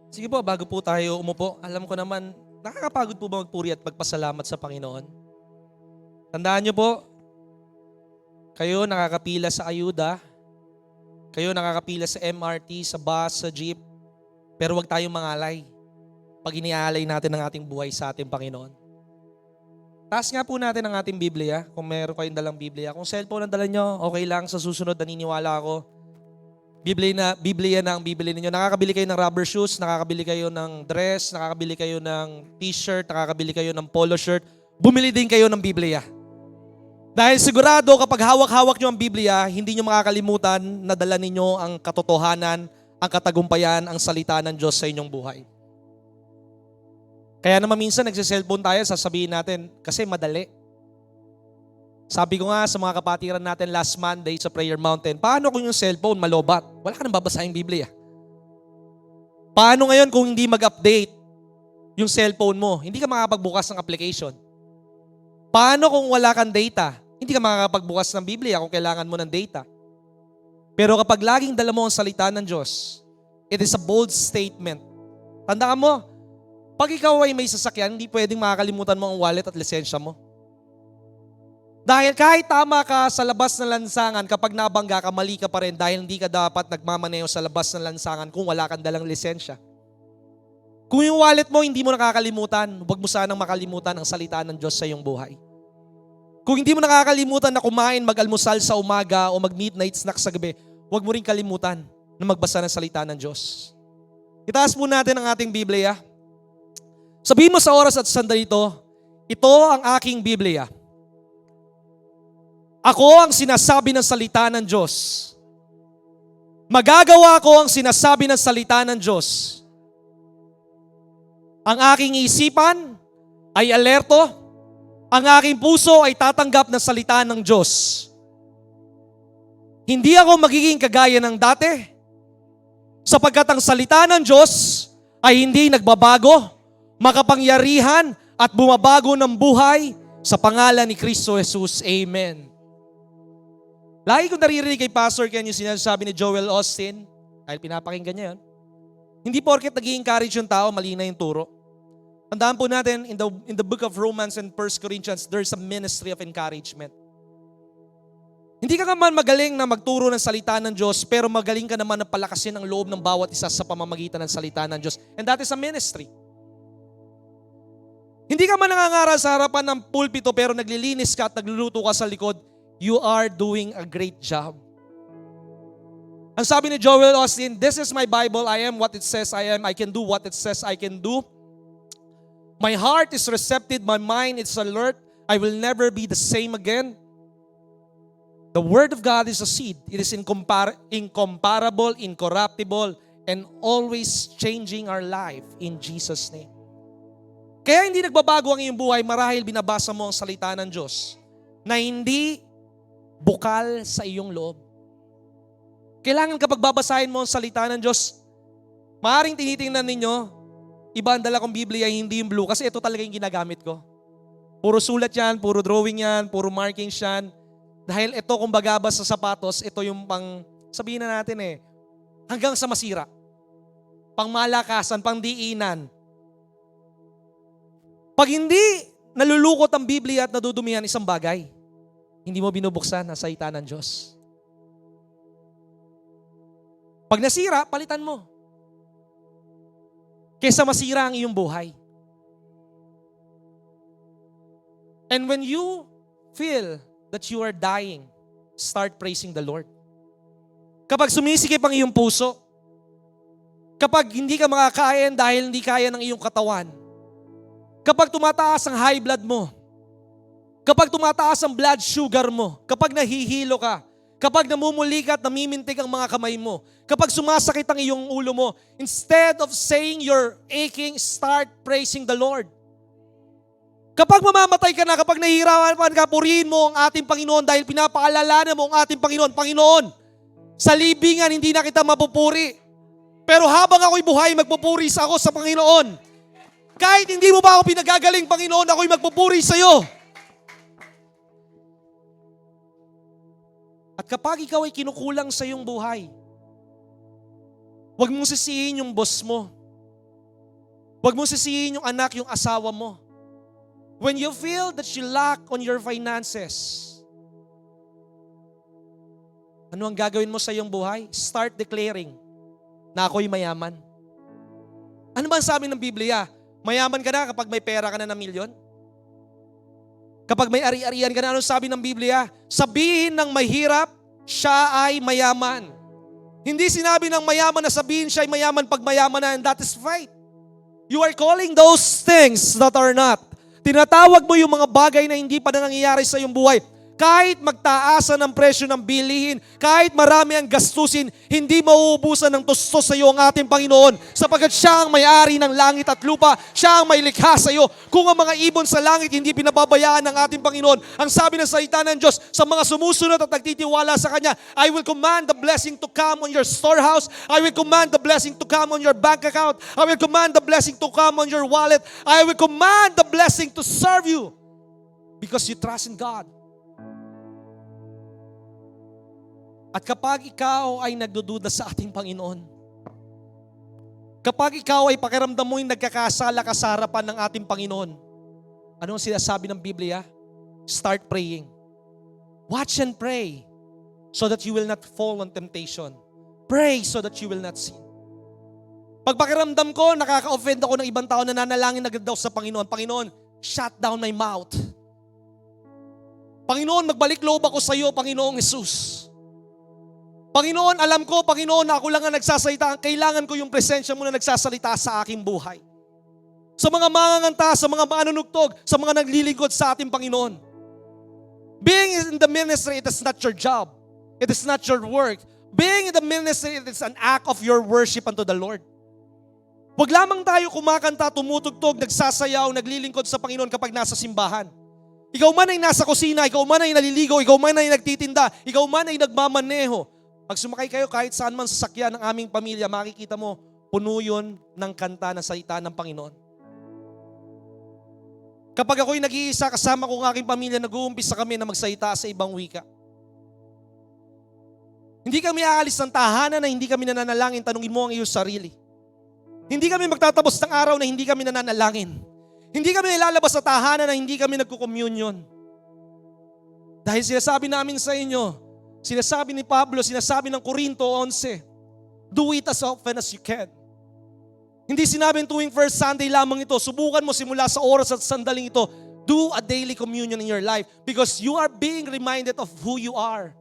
Sige po, bago po tayo umupo, alam ko naman, nakakapagod po ba magpuri at magpasalamat sa Panginoon? Tandaan niyo po, kayo nakakapila sa ayuda, kayo nakakapila sa MRT, sa bus, sa jeep, pero huwag tayong mangalay pag iniaalay natin ang ating buhay sa ating Panginoon. Taas nga po natin ang ating Biblia, kung meron kayong dalang Biblia. Kung cellphone ang dala nyo, okay lang, sa susunod naniniwala ako. Biblia na ang bibili ninyo. Nakakabili kayo ng rubber shoes, nakakabili kayo ng dress, nakakabili kayo ng t-shirt, nakakabili kayo ng polo shirt. Bumili din kayo ng Biblia. Dahil sigurado kapag hawak-hawak nyo ang Biblia, hindi nyo makakalimutan na dala ninyo ang katotohanan, ang katagumpayan, ang salita ng Diyos sa inyong buhay. Kaya naman minsan nagsiselfone tayo, sasabihin natin, kasi madali. Sabi ko nga sa mga kapatiran natin last Monday sa Prayer Mountain, paano kung yung cellphone malobat? Wala ka nang babasahing Biblia. Paano ngayon kung hindi mag-update yung cellphone mo? Hindi ka makakapagbukas ng application. Paano kung wala kang data? Hindi ka makakapagbukas ng Biblia kung kailangan mo ng data. Pero kapag laging dala mo ang salita ng Diyos, it is a bold statement. Tandaan mo, pag ikaw ay may sasakyan, hindi pwedeng makakalimutan mo ang wallet at lisensya mo. Dahil kahit tama ka sa labas ng lansangan, kapag nabangga ka, mali ka pa rin dahil hindi ka dapat nagmamaneho sa labas ng lansangan kung wala kang dalang lisensya. Kung yung wallet mo hindi mo nakakalimutan, huwag mo sanang makalimutan ang salita ng Diyos sa iyong buhay. Kung hindi mo nakakalimutan na kumain, mag-almusal sa umaga o mag-midnight snack sa gabi, huwag mo rin kalimutan na magbasa ng salita ng Diyos. Itaas po natin ang ating Biblia. Sabihin mo sa oras at sandali ito ang aking Biblia. Ako ang sinasabi ng salita ng Diyos. Magagawa ko ang sinasabi ng salita ng Diyos. Ang aking isipan ay alerto. Ang aking puso ay tatanggap ng salita ng Diyos. Hindi ako magiging kagaya ng dati, sapagkat ang salita ng Diyos ay hindi nagbabago, makapangyarihan at bumabago ng buhay sa pangalan ni Kristo Jesus. Amen. Lagi ko naririnig kay Pastor Ken yung sinasabi ni Joel Austin, dahil pinapakinggan niya yun. Hindi porket nag-i-encourage yung tao, mali na yung turo. Tandaan po natin, in the book of Romans and 1 Corinthians, there's a ministry of encouragement. Hindi ka naman magaling na magturo ng salita ng Diyos, pero magaling ka naman na palakasin ang loob ng bawat isa sa pamamagitan ng salita ng Diyos. And that is a ministry. Hindi ka man nangangaral sa harapan ng pulpito, pero naglilinis ka at nagluluto ka sa likod, you are doing a great job. Ang sabi ni Joel Austin, this is my Bible, I am what it says I am, I can do what it says I can do. My heart is receptive, my mind is alert, I will never be the same again. The Word of God is a seed. It is incomparable, incorruptible, and always changing our life in Jesus' name. Kaya hindi nagbabago ang iyong buhay marahil binabasa mo ang salita ng Diyos na hindi bukal sa iyong loob. Kailangan kapag babasahin mo ang salita ng Diyos, maaaring tinitingnan ninyo, iba ang dala kong Biblia, hindi yung blue, kasi ito talaga yung ginagamit ko. Puro sulat yan, puro drawing yan, puro markings yan. Dahil ito kung bagabas sa sapatos, ito yung pang, sabihin na natin hanggang sa masira. Pang malakasan, pang diinan. Pag hindi nalulukot ang Biblia at nadudumihan, isang bagay, hindi mo binubuksan ang salita ng Diyos. Pag nasira, palitan mo. Kaysa masira ang iyong buhay. And when you feel that you are dying, start praising the Lord. Kapag sumisikip ang iyong puso, kapag hindi ka makakain dahil hindi kaya ng iyong katawan, kapag tumataas ang high blood mo, kapag tumataas ang blood sugar mo, kapag nahihilo ka, kapag namumulikat, namimintig ang mga kamay mo, kapag sumasakit ang iyong ulo mo, instead of saying you're aching, start praising the Lord. Kapag mamamatay ka na, kapag nahihirapan ka, purihin mo ang ating Panginoon dahil pinapaalala mo ang ating Panginoon. Panginoon, sa libingan hindi na kita mapupuri. Pero habang ako'y buhay, magpupuri ako sa Panginoon. Kahit hindi mo pa ako pinagagaling, Panginoon, ako'y magpupuri sa iyo. At kapag ikaw ay kinukulang sa iyong buhay, huwag mong sisihin yung boss mo. Huwag mo sisihin yung anak, yung asawa mo. When you feel that you lack on your finances, ano ang gagawin mo sa iyong buhay? Start declaring na ako'y mayaman. Ano ba ang sabi ng Biblia? Mayaman ka na kapag may pera ka na ng milyon? Kapag may ari-arian ka na, ano sabi ng Biblia? Sabihin ng mahirap, siya ay mayaman. Hindi sinabi ng mayaman na sabihin siya ay mayaman pag mayaman na, and that is right. You are calling those things that are not. Tinatawag mo yung mga bagay na hindi pa na nangyayari sa iyong buhay. Kahit magtaasan ang presyo ng bilihin, kahit marami ang gastusin, hindi mauubusan ng tustos sa iyo ang ating Panginoon sapagkat siya ang may-ari ng langit at lupa, siya ang may likha sa iyo. Kung ang mga ibon sa langit hindi pinababayaan ng ating Panginoon, ang sabi ng salita ng Diyos sa mga sumusunod at nagtitiwala sa Kanya, I will command the blessing to come on your storehouse, I will command the blessing to come on your bank account, I will command the blessing to come on your wallet, I will command the blessing to serve you because you trust in God. At kapag ikaw ay nagdududa sa ating Panginoon, kapag ikaw ay pakiramdam mo yung nagkakasala ka sa harapan ng ating Panginoon, ano ang sinasabi ng Biblia? Start praying. Watch and pray so that you will not fall on temptation. Pray so that you will not sin. Pag pakiramdam ko, nakaka-offend ako ng ibang tao na nanalangin na daw sa Panginoon, Panginoon, shut down my mouth. Panginoon, magbalik loob ako sa iyo, Panginoong Jesus. Panginoon, alam ko, Panginoon, na ako lang ang nagsasalita. Kailangan ko yung presensya mo na nagsasalita sa aking buhay. Sa mga manganganta, sa mga manunugtog, sa mga naglilingkod sa ating Panginoon. Being in the ministry, it is not your job. It is not your work. Being in the ministry, it is an act of your worship unto the Lord. Huwag lamang tayo kumakanta, tumutugtog, nagsasayaw, naglilingkod sa Panginoon kapag nasa simbahan. Ikaw man ay nasa kusina, ikaw man ay naliligo, ikaw man ay nagtitinda, ikaw man ay nagmamaneho. Pag sumakay kayo kahit saan man sasakyan ng aming pamilya, makikita mo, puno yun ng kanta ng salita ng Panginoon. Kapag ako'y nag-iisa, kasama ko ng aking pamilya, nag-uumpisa kami na magsalita sa ibang wika. Hindi kami aalis ng tahanan na hindi kami nananalangin, tanungin mo ang iyong sarili. Hindi kami magtatapos ng araw na hindi kami nananalangin. Hindi kami ilalabas sa tahanan na hindi kami nagko-communion. Dahil sinasabi namin sa inyo, sinasabi ni Pablo, sinasabi ng Korinto 11, do it as often as you can. Hindi sinabing tuwing first Sunday lamang ito. Subukan mo simula sa oras at sandaling ito. Do a daily communion in your life because you are being reminded of who you are.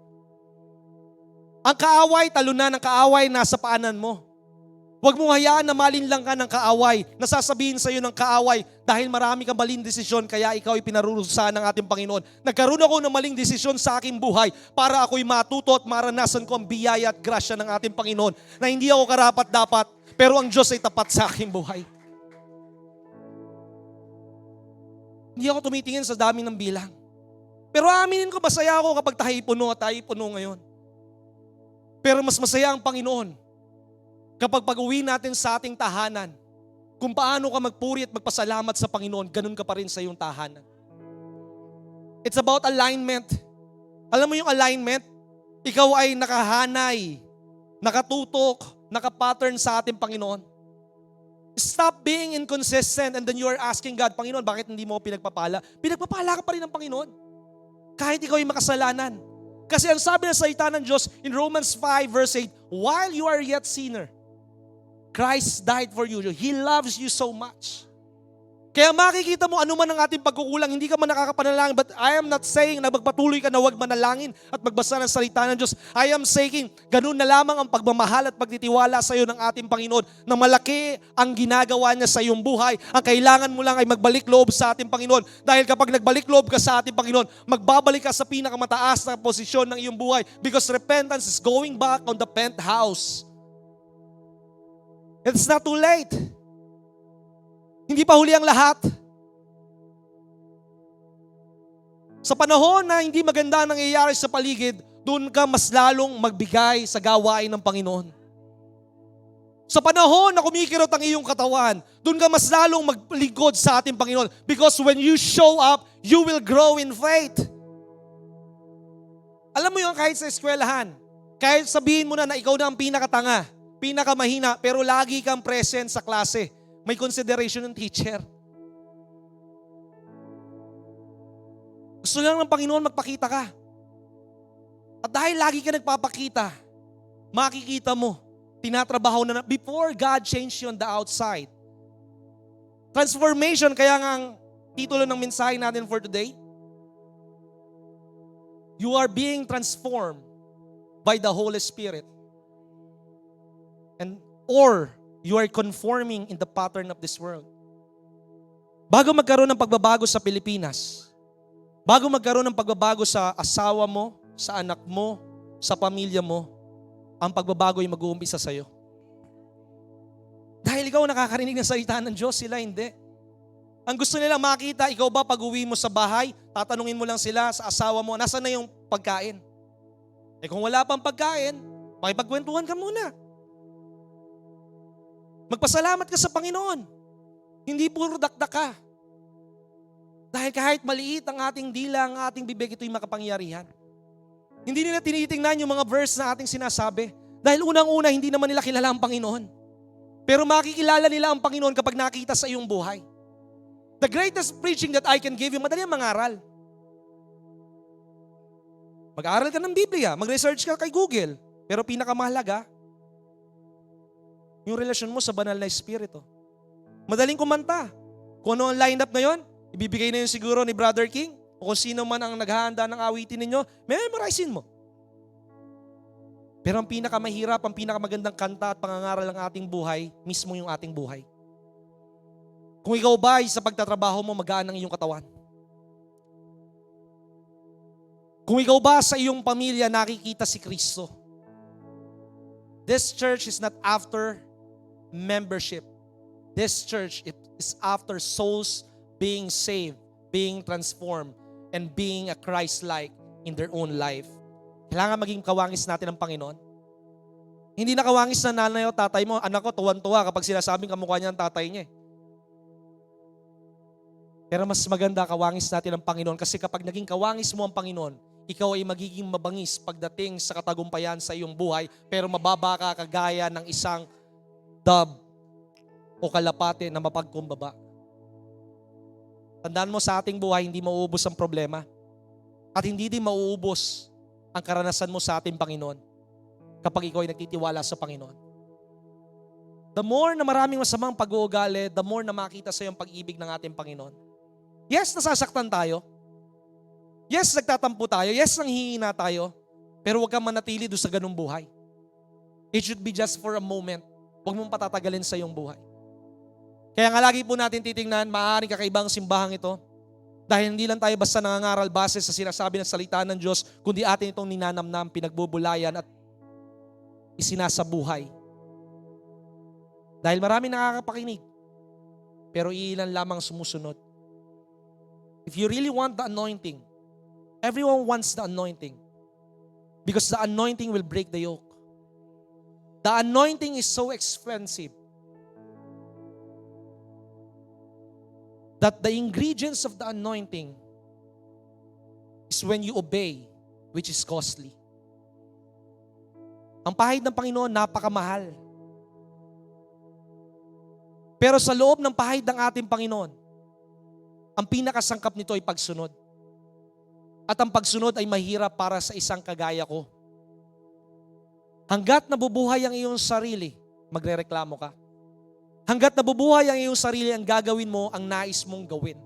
Ang kaaway, talunan ng kaaway, nasa paanan mo. Huwag mong hayaan na malinlang ka ng kaaway, nasasabihin sa iyo ng kaaway dahil marami kang maling desisyon kaya ikaw ay pinarurusahan ng ating Panginoon. Nagkaroon ako ng maling desisyon sa aking buhay para ako'y matuto at maranasan ko ang biyaya at grasya ng ating Panginoon na hindi ako karapat-dapat pero ang Diyos ay tapat sa aking buhay. Hindi ako tumitingin sa dami ng bilang. Pero aminin ko, masaya ako kapag tayo puno ngayon. Pero mas masaya ang Panginoon kapag pag-uwi natin sa ating tahanan, kung paano ka magpuri at magpasalamat sa Panginoon, ganun ka pa rin sa iyong tahanan. It's about alignment. Alam mo yung alignment? Ikaw ay nakahanay, nakatutok, nakapattern sa ating Panginoon. Stop being inconsistent and then you are asking God, Panginoon, bakit hindi mo pinagpapala? Pinagpapala ka pa rin ng Panginoon. Kahit ikaw ay makasalanan. Kasi ang sabi ng salita ng Diyos in Romans 5 verse 8, while you are yet sinner, Christ died for you. He loves you so much. Kaya makikita mo ano man ang ating pagkukulang, hindi ka man nakakapanalangin, but I am not saying na magpatuloy ka na huwag manalangin at magbasa ng salita ng Diyos. I am saying, ganun na lamang ang pagmamahal at pagtitiwala sa iyo ng ating Panginoon na malaki ang ginagawa niya sa iyong buhay. Ang kailangan mo lang ay magbalik loob sa ating Panginoon. Dahil kapag nagbalik loob ka sa ating Panginoon, magbabalik ka sa pinakamataas na posisyon ng iyong buhay because repentance is going back on the penthouse. It's not too late. Hindi pa huli ang lahat. Sa panahon na hindi maganda ang nangyayari sa paligid, doon ka mas lalong magbigay sa gawain ng Panginoon. Sa panahon na kumikirot ang iyong katawan, doon ka mas lalong maglingkod sa ating Panginoon. Because when you show up, you will grow in faith. Alam mo yun, kahit sa eskwelahan, kahit sabihin mo na ikaw na ang pinakatanga, pinakamahina, pero lagi kang present sa klase. May consideration ng teacher. Gusto lang ng Panginoon magpakita ka. At dahil lagi ka nagpapakita, makikita mo, tinatrabaho na before God changed you on the outside. Transformation, kaya nga ang titulo ng mensahe natin for today, you are being transformed by the Holy Spirit. Or you are conforming in the pattern of this world. Bago magkaroon ng pagbabago sa Pilipinas, bago magkaroon ng pagbabago sa asawa mo, sa anak mo, sa pamilya mo, ang pagbabago ay mag-uumpisa sa'yo. Dahil ikaw nakakarinig ng salita ng Diyos, sila hindi. Ang gusto nila makita, ikaw ba pag-uwi mo sa bahay, tatanungin mo lang sila sa asawa mo, nasaan na yung pagkain? Kung wala pang pagkain, makipagkwentuhan ka muna. Magpasalamat ka sa Panginoon. Hindi puro dakdak ka. Dahil kahit maliit ang ating dila, ang ating bibig, ito'y makapangyarihan. Hindi nila tinitingnan yung mga verse na ating sinasabi. Dahil unang-una, hindi naman nila kilala ang Panginoon. Pero makikilala nila ang Panginoon kapag nakita sa iyong buhay. The greatest preaching that I can give you, madali ang mangaral. Mag-aaral ka ng Biblia, mag-research ka kay Google. Pero pinakamahalaga, yung relasyon mo sa banal na Espiritu. Madaling kumanta. Kung ano ang lineup ngayon, ibibigay na yun siguro ni Brother King o kung sino man ang naghahanda ng awitin ninyo, memorizein mo. Pero ang pinakamahirap, ang pinakamagandang kanta at pangangaral ng ating buhay, mismo yung ating buhay. Kung ikaw ba ay sa pagtatrabaho mo, magaan ang iyong katawan. Kung ikaw ba sa iyong pamilya nakikita si Kristo. This church is not after membership. This church is after souls being saved, being transformed, and being a Christ-like in their own life. Kailangan maging kawangis natin ang Panginoon. Hindi na kawangis na nanay o tatay mo. Anak ko, tuwan-tuwa kapag sinasabing kamukha niya ang tatay niya. Pero mas maganda kawangis natin ang Panginoon kasi kapag naging kawangis mo ang Panginoon, ikaw ay magiging mabangis pagdating sa katagumpayan sa iyong buhay, pero mababa ka kagaya ng isang dove o kalapate na mapagkumbaba. Tandaan mo sa ating buhay, hindi mauubos ang problema. At hindi din mauubos ang karanasan mo sa ating Panginoon kapag ikaw ay nagtitiwala sa Panginoon. The more na maraming masamang pag-uugali, the more na makita sa iyong pag-ibig ng ating Panginoon. Yes, nasasaktan tayo. Yes, nagtatampo tayo. Yes, nanghihina tayo. Pero huwag kang manatili doon sa ganung buhay. It should be just for a moment. Huwag mong patatagalin sa iyong buhay. Kaya nga lagi po natin titingnan, maaaring kakaibang simbahang ito. Dahil hindi lang tayo basta nangangaral base sa sinasabi ng salita ng Diyos, kundi atin itong ninanamnam, pinagbubulayan at isinasabuhay. Dahil marami nakakapakinig, pero iilan lamang sumusunod. If you really want the anointing, everyone wants the anointing. Because the anointing will break the yoke. The anointing is so expensive that the ingredients of the anointing is when you obey, which is costly. Ang pahid ng Panginoon, napakamahal. Pero sa loob ng pahid ng ating Panginoon, ang pinakasangkap nito ay pagsunod. At ang pagsunod ay mahirap para sa isang kagaya ko. Hanggat nabubuhay ang iyong sarili, magrereklamo ka. Hanggat nabubuhay ang iyong sarili, ang gagawin mo, ang nais mong gawin.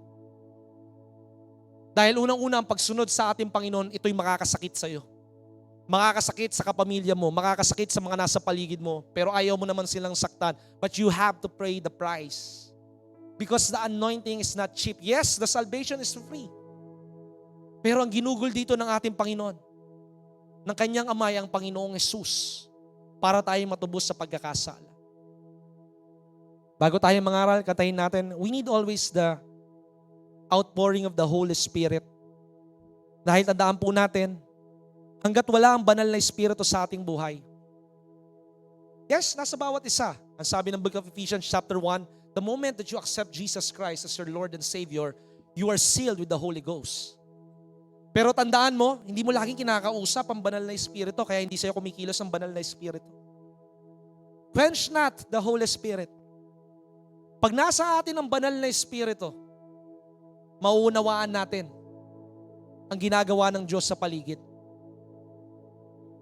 Dahil unang-una ang pagsunod sa ating Panginoon, ito'y makakasakit sa iyo. Makakasakit sa kapamilya mo, makakasakit sa mga nasa paligid mo, pero ayaw mo naman silang saktan. But you have to pay the price. Because the anointing is not cheap. Yes, the salvation is free. Pero ang ginugol dito ng ating Panginoon, ng kanyang amay ang Panginoong Jesus, para tayo matubos sa pagkakasala. Bago tayo mangaral, kantahin natin, we need always the outpouring of the Holy Spirit. Dahil tandaan po natin, hanggat wala ang banal na Espiritu sa ating buhay. Yes, nasa bawat isa. Ang sabi ng Book of Ephesians chapter 1, the moment that you accept Jesus Christ as your Lord and Savior, you are sealed with the Holy Ghost. Pero tandaan mo, hindi mo laging kinakausap ang banal na Espiritu, kaya hindi sa'yo kumikilos ang banal na Espiritu. Quench not the Holy Spirit. Pag nasa atin ang banal na Espiritu, mauunawaan natin ang ginagawa ng Diyos sa paligid.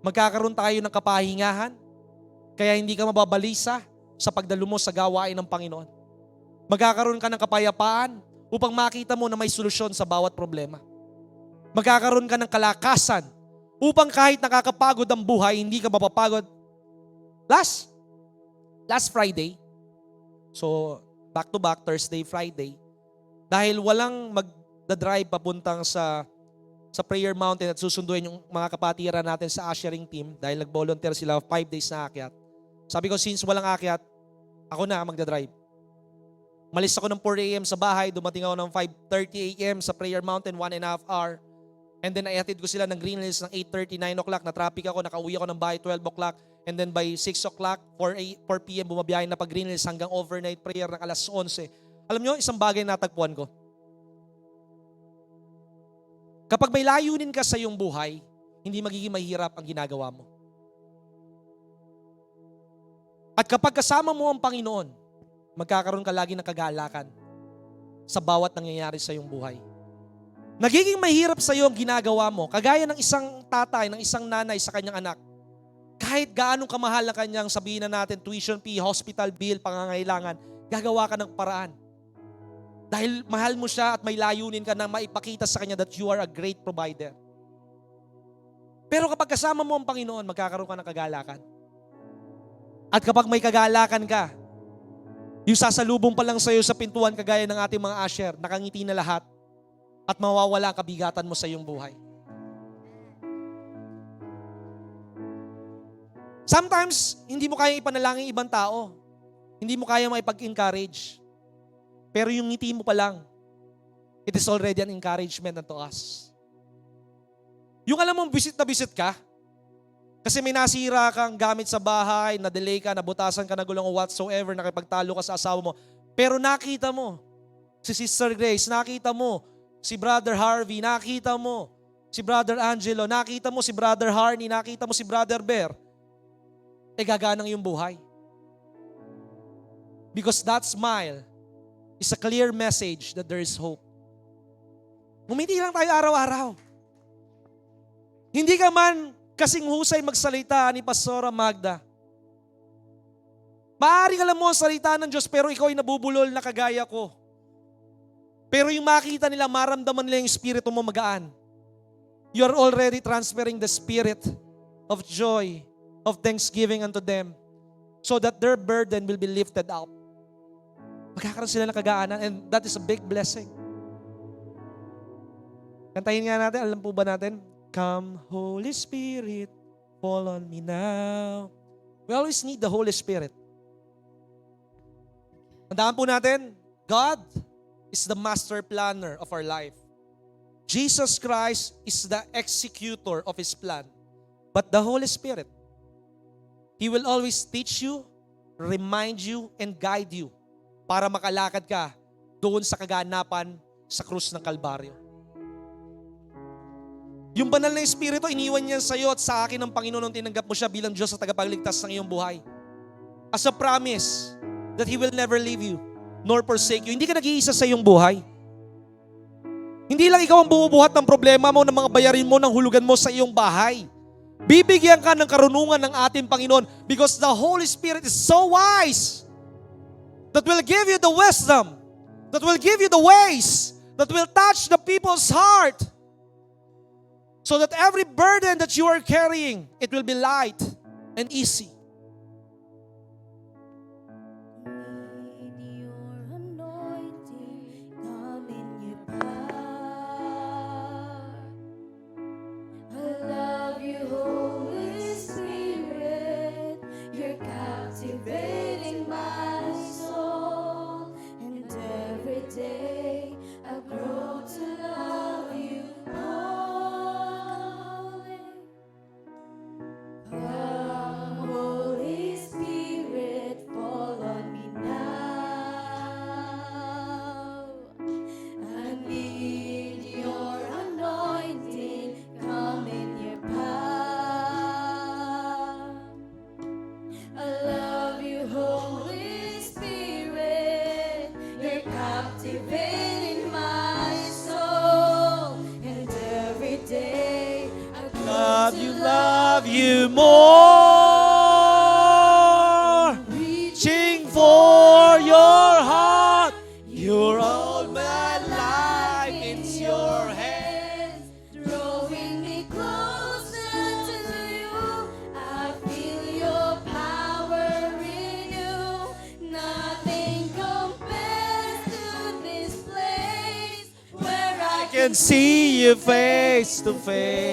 Magkakaroon tayo ng kapahingahan, kaya hindi ka mababalisa sa pagdalo mo sa gawain ng Panginoon. Magkakaroon ka ng kapayapaan upang makita mo na may solusyon sa bawat problema. Magkakaroon ka ng kalakasan upang kahit nakakapagod ang buhay, hindi ka mapapagod. Last Friday, so back to back, Thursday, Friday, dahil walang magdadrive papuntang sa Prayer Mountain at susunduin yung mga kapatiran natin sa ushering team dahil nag-volunteer sila 5 days na akyat. Sabi ko, since walang akyat, ako na magdadrive. Malis ako ng 4 a.m. sa bahay, dumating ako ng 5:30 a.m. sa Prayer Mountain, 1.5 hour. And then ihatid ko sila ng Green Hills ng 8:30, 9 o'clock. Na-traffic ako, nakauwi ako ng bahay 12 o'clock. And then by 6 o'clock, 4 p.m. bumabiyahin na pa Green Hills hanggang overnight prayer ng alas 11. Alam nyo, isang bagay na natagpuan ko. Kapag may layunin ka sa iyong buhay, hindi magiging mahirap ang ginagawa mo. At kapag kasama mo ang Panginoon, magkakaroon ka lagi ng kagalakan sa bawat nangyayari sa iyong buhay. Nagiging mahirap sa iyo ang ginagawa mo, kagaya ng isang tatay, ng isang nanay sa kanyang anak. Kahit gaano kamahal ang kanyang, sabihin na natin, tuition fee, hospital bill, pangangailangan, gagawa ka ng paraan. Dahil mahal mo siya at may layunin ka na maipakita sa kanya that you are a great provider. Pero kapag kasama mo ang Panginoon, magkakaroon ka ng kagalakan. At kapag may kagalakan ka, yung sasalubong pa lang sa iyo sa pintuan kagaya ng ating mga usher, nakangiti na lahat at mawawala ang kabigatan mo sa iyong buhay. Sometimes, hindi mo kaya ipanalangin ibang tao. Hindi mo kaya maipag-encourage. Pero yung ngiti mo pa lang, it is already an encouragement unto us. Yung alam mo, visit na visit ka, kasi may nasira kang gamit sa bahay, na-delay ka, nabutasan ka na gulong o whatsoever, nakipagtalo ka sa asawa mo, pero nakita mo, si Sister Grace, nakita mo, si Brother Harvey, nakita mo, si Brother Angelo, nakita mo si Brother Harney, nakita mo si Brother Bear, gaganang yung buhay. Because that smile is a clear message that there is hope. Ngumiti lang tayo araw-araw. Hindi ka man kasing husay magsalita ni Pastora Magda. Maaari ka lang mo ang salita ng Diyos pero ikaw ay nabubulol na kagaya ko. Pero yung makita nila, maramdaman nila yung Espiritu mo magaan. You are already transferring the Spirit of joy, of thanksgiving unto them so that their burden will be lifted out. Magkakaroon sila ng kagaanan and that is a big blessing. Kantahin nga natin, alam po ba natin? Come Holy Spirit, fall on me now. We always need the Holy Spirit. Tandaan po natin, God is the master planner of our life. Jesus Christ is the executor of His plan. But the Holy Spirit, He will always teach you, remind you, and guide you para makalakad ka doon sa kaganapan sa krus ng Kalbaryo. Yung banal na Espiritu, iniwan niya sa iyo at sa akin ng Panginoon nung tinanggap mo siya bilang Diyos at tagapagligtas ng iyong buhay. As a promise that He will never leave you nor forsake you. Hindi ka nag-iisa sa iyong buhay. Hindi lang ikaw ang bumubuhat ng problema mo, ng mga bayarin mo, ng hulugan mo sa iyong bahay. Bibigyan ka ng karunungan ng ating Panginoon because the Holy Spirit is so wise that will give you the wisdom, that will give you the ways, that will touch the people's heart so that every burden that you are carrying, it will be light and easy. captivating my soul. And every day I Love you more. Reaching for your heart. You're all my life. It's your hand. drawing me closer to you. I feel your power in you. Nothing compares to this place where I Can see you face to face.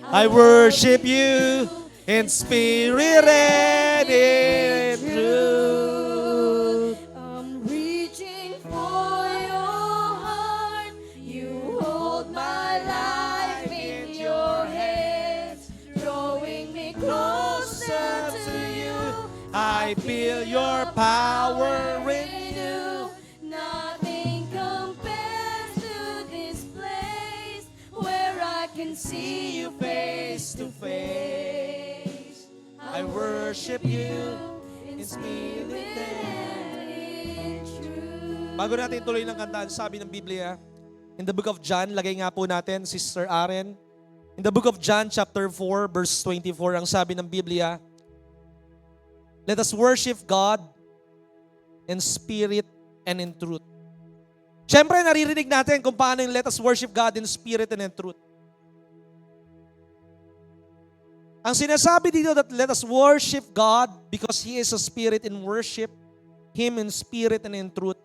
I I worship you in spirit and in truth. I'm reaching for your heart. You hold my life in your hands, drawing me closer to you. I feel your power in you. Nothing compares to this place where I can see you face to face. I worship you in spirit and in truth. Bago natin tuloy ng kantaan, sabi ng Biblia, in the book of John, lagay nga po natin, Sister Aren. In the book of John, chapter 4, verse 24, ang sabi ng Biblia, let us worship God in spirit and in truth. Siyempre, naririnig natin kung paano yung let us worship God in spirit and in truth. Ang sinasabi dito that let us worship God because He is a spirit and worship Him in spirit and in truth.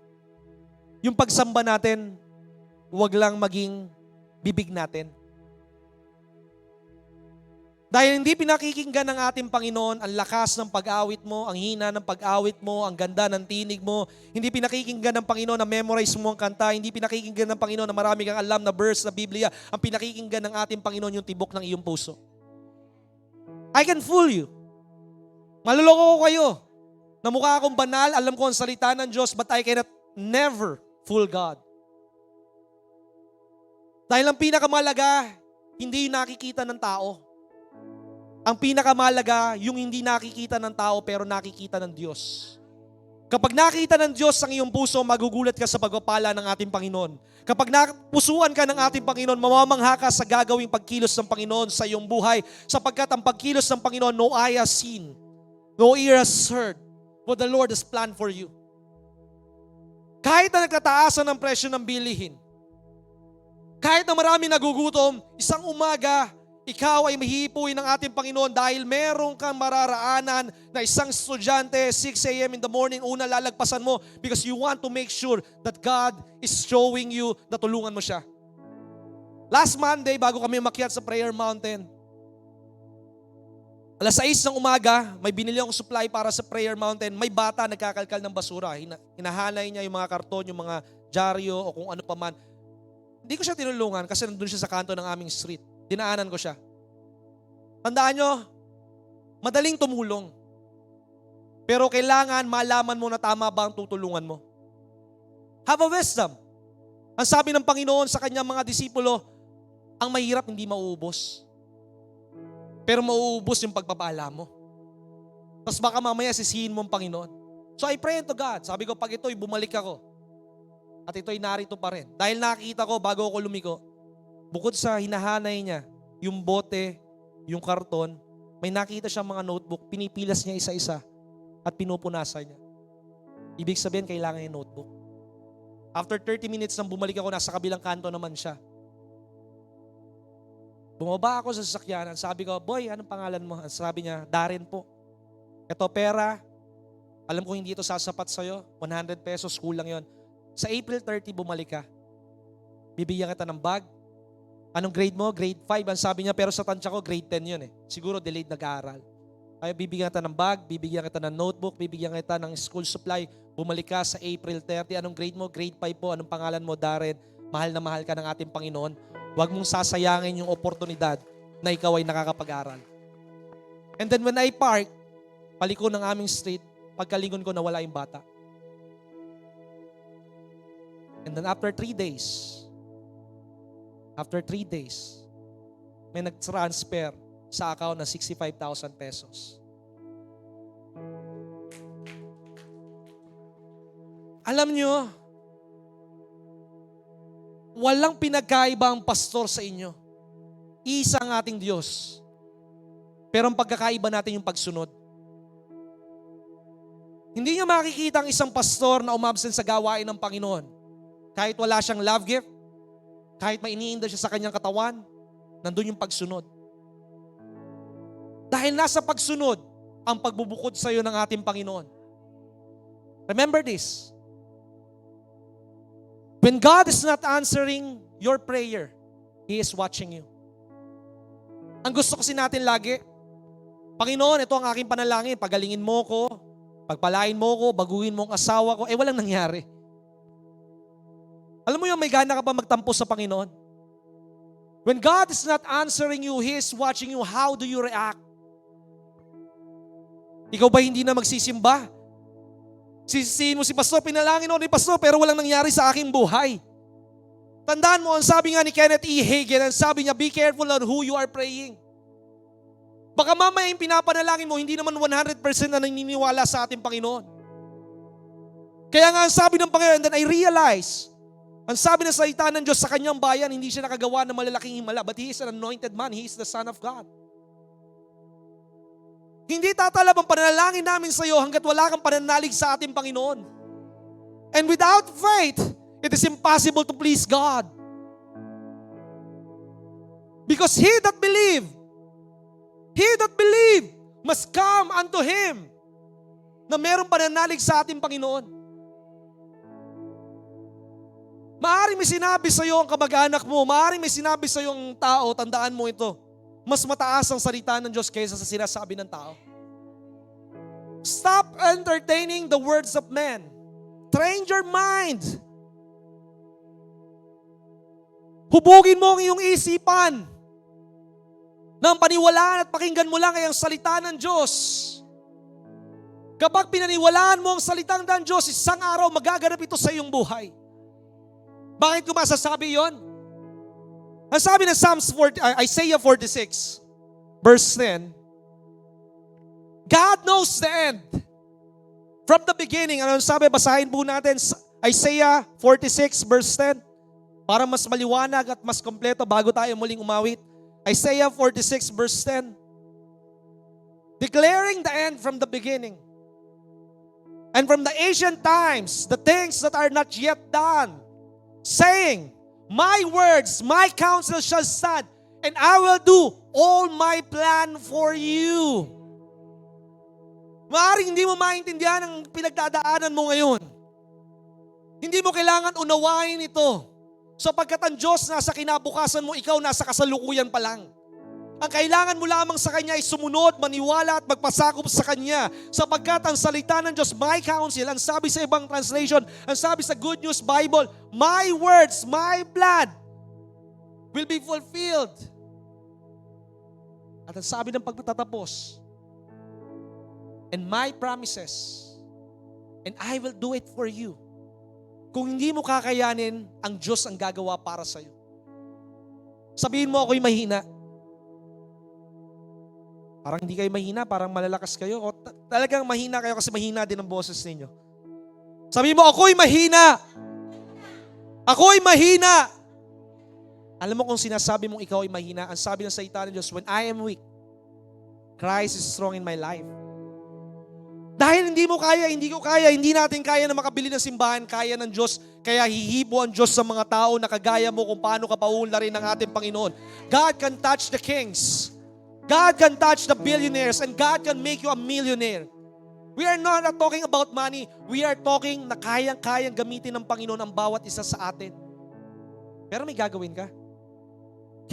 Yung pagsamba natin, huwag lang maging bibig natin. Dahil hindi pinakikinggan ng ating Panginoon ang lakas ng pag-awit mo, ang hina ng pag-awit mo, ang ganda ng tinig mo. Hindi pinakikinggan ng Panginoon na memorize mo ang kanta. Hindi pinakikinggan ng Panginoon na marami kang alam na verse sa Biblia. Ang pinakikinggan ng ating Panginoon yung tibok ng iyong puso. I can fool you. Maluloko ko kayo. Na mukha akong banal, alam ko ang salita ng Diyos, but I cannot never fool God. Dahil ang pinakamalaga, hindi nakikita ng tao. Ang pinakamalaga, yung hindi nakikita ng tao pero nakikita ng Diyos. Kapag nakita ng Diyos ang iyong puso, magugulat ka sa pagpapala ng ating Panginoon. Kapag napusuan ka ng ating Panginoon, mamamangha ka sa gagawing pagkilos ng Panginoon sa iyong buhay. Sapagkat ang pagkilos ng Panginoon, no eye has seen, no ear has heard what the Lord has planned for you. Kahit na nagtataasan ng presyo ng bilihin, kahit na marami nagugutom, isang umaga, ikaw ay mahihipuin ng ating Panginoon dahil meron kang mararaanan na isang estudyante, 6 a.m. in the morning, una lalagpasan mo because you want to make sure that God is showing you na tulungan mo siya. Last Monday, bago kami umakyat sa Prayer Mountain, alas 6 ng umaga, may binili akong supply para sa Prayer Mountain. May bata nagkakalkal ng basura. Hinahanay niya yung mga karton, yung mga dyaryo o kung ano pa man. Hindi ko siya tinulungan kasi nandun siya sa kanto ng aming street. Dinaanan ko siya. Tandaan nyo, madaling tumulong. Pero kailangan malaman mo na tama ba ang tutulungan mo. Have a wisdom. Ang sabi ng Panginoon sa kanyang mga disipulo, ang mahirap hindi mauubos. Pero mauubos yung pagpapala mo. Tapos baka mamaya sisihin mo ang Panginoon. So I pray to God. Sabi ko, pag ito'y bumalik ako, at ito'y narito pa rin. Dahil nakita ko bago ako lumiko, bukod sa hinahanay niya, yung bote, yung karton, may nakita siyang mga notebook, pinipilas niya isa-isa at pinupunasan niya. Ibig sabihin, kailangan yung notebook. After 30 minutes nang bumalik ako, nasa kabilang kanto naman siya. Bumaba ako sa sasakyanan, sabi ko, boy, anong pangalan mo? Sabi niya, Darren po. Ito pera, alam ko hindi ito sasapat sa'yo, 100 pesos, kulang yon. Sa April 30, bumalik ka. Bibigyan kita ng bag. Anong grade mo? Grade 5. Ang sabi niya, pero sa tansya ko, grade 10 yun eh. Siguro delayed nag-aaral. Kaya bibigyan kita ng bag, bibigyan kita ng notebook, bibigyan kita ng school supply. Bumalik ka sa April 30. Anong grade mo? Grade 5 po. Anong pangalan mo? Darren. Mahal na mahal ka ng ating Panginoon. Huwag mong sasayangin yung oportunidad na ikaw ay nakakapag-aral. And then when I park, paliko ng aming street, pagkalingon ko nawala yung bata. And then after 3 days, may nag-transfer sa account na 65,000 pesos. Alam nyo, walang pinagkaiba ang pastor sa inyo. Isa ang ating Diyos. Pero ang pagkakaiba natin yung pagsunod. Hindi niya makikita ang isang pastor na umabsent sa gawain ng Panginoon. Kahit wala siyang love gift, kahit may iniinda siya sa kanyang katawan, nandun yung pagsunod. Dahil nasa pagsunod ang pagbubukod sa iyo ng ating Panginoon. Remember this. When God is not answering your prayer, He is watching you. Ang gusto kasi natin lagi, Panginoon, ito ang aking panalangin, pagalingin mo ko, pagpalain mo ko, baguhin mo ang asawa ko, walang nangyari. Alam mo yung may gana ka pa magtampo sa Panginoon? When God is not answering you, He is watching you, how do you react? Ikaw ba hindi na magsisimba? Sisisihin mo si pastor, pinalangin ako ni pastor, pero walang nangyari sa aking buhay. Tandaan mo, ang sabi nga ni Kenneth E. Hagin, ang sabi niya, be careful on who you are praying. Baka mamaya yung pinapanalangin mo, hindi naman 100% na naniniwala sa ating Panginoon. Kaya nga ang sabi ng Panginoon, then I realize, ang sabi ng salita ng Diyos sa kanyang bayan, hindi siya nakagawa ng malalaking himala, but He is an anointed man, He is the Son of God. Hindi tatalab ang pananalangin namin sa iyo hanggat wala kang pananalig sa ating Panginoon. And without faith, it is impossible to please God. Because he that believe must come unto Him na merong pananalig sa ating Panginoon. Maaring may sinabi sa iyo ang kamag-anak mo, maaring may sinabi sa iyo ang tao, tandaan mo ito, mas mataas ang salita ng Diyos kaysa sa sinasabi ng tao. Stop entertaining the words of men. Train your mind. Hubugin mo ang iyong isipan nang paniwalaan at pakinggan mo lang ay ang salita ng Diyos. Kapag pinaniwalaan mo ang salitang ng Diyos, isang araw magaganap ito sa iyong buhay. Bakit ko masasabi yon? Ang sabi ng Isaiah 46, verse 10, God knows the end. From the beginning, ano sabi? Basahin po natin Isaiah 46, verse 10, para mas maliwanag at mas kompleto bago tayo muling umawit. Isaiah 46, verse 10, declaring the end from the beginning, and from the ancient times, the things that are not yet done, saying, my words, my counsel shall stand, and I will do all my plan for you. Maaaring hindi mo maintindihan ang pinagdadaanan mo ngayon. Hindi mo kailangan unawain ito. Sapagkat ang Diyos nasa kinabukasan mo, ikaw nasa kasalukuyan pa lang. Ang kailangan mo lamang sa Kanya ay sumunod, maniwala at magpasakop sa Kanya. Sapagkat ang salita ng Diyos, my counsel, ang sabi sa ibang translation, ang sabi sa Good News Bible, my words, my plan will be fulfilled. At ang sabi ng pagtatapos, and my promises, and I will do it for you. Kung hindi mo kakayanin, ang Diyos ang gagawa para sa iyo. Sabihin mo, ako'y mahina. Parang hindi kayo mahina, parang malalakas kayo. O talagang mahina kayo kasi mahina din ang boses ninyo. Sabihin mo, ako'y mahina. Ako'y mahina. Alam mo kung sinasabi mong ikaw ay mahina, ang sabi ng salita ng Diyos, when I am weak, Christ is strong in my life. Dahil hindi mo kaya, hindi ko kaya, hindi natin kaya na makabili ng simbahan, kaya ng Diyos. Kaya hihibo ang Diyos sa mga tao na kagaya mo kung paano ka paunlarin ng ating Panginoon. God can touch the kings. God can touch the billionaires. And God can make you a millionaire. We are not talking about money. We are talking na kayang-kayang gamitin ng Panginoon ang bawat isa sa atin. Pero may gagawin ka.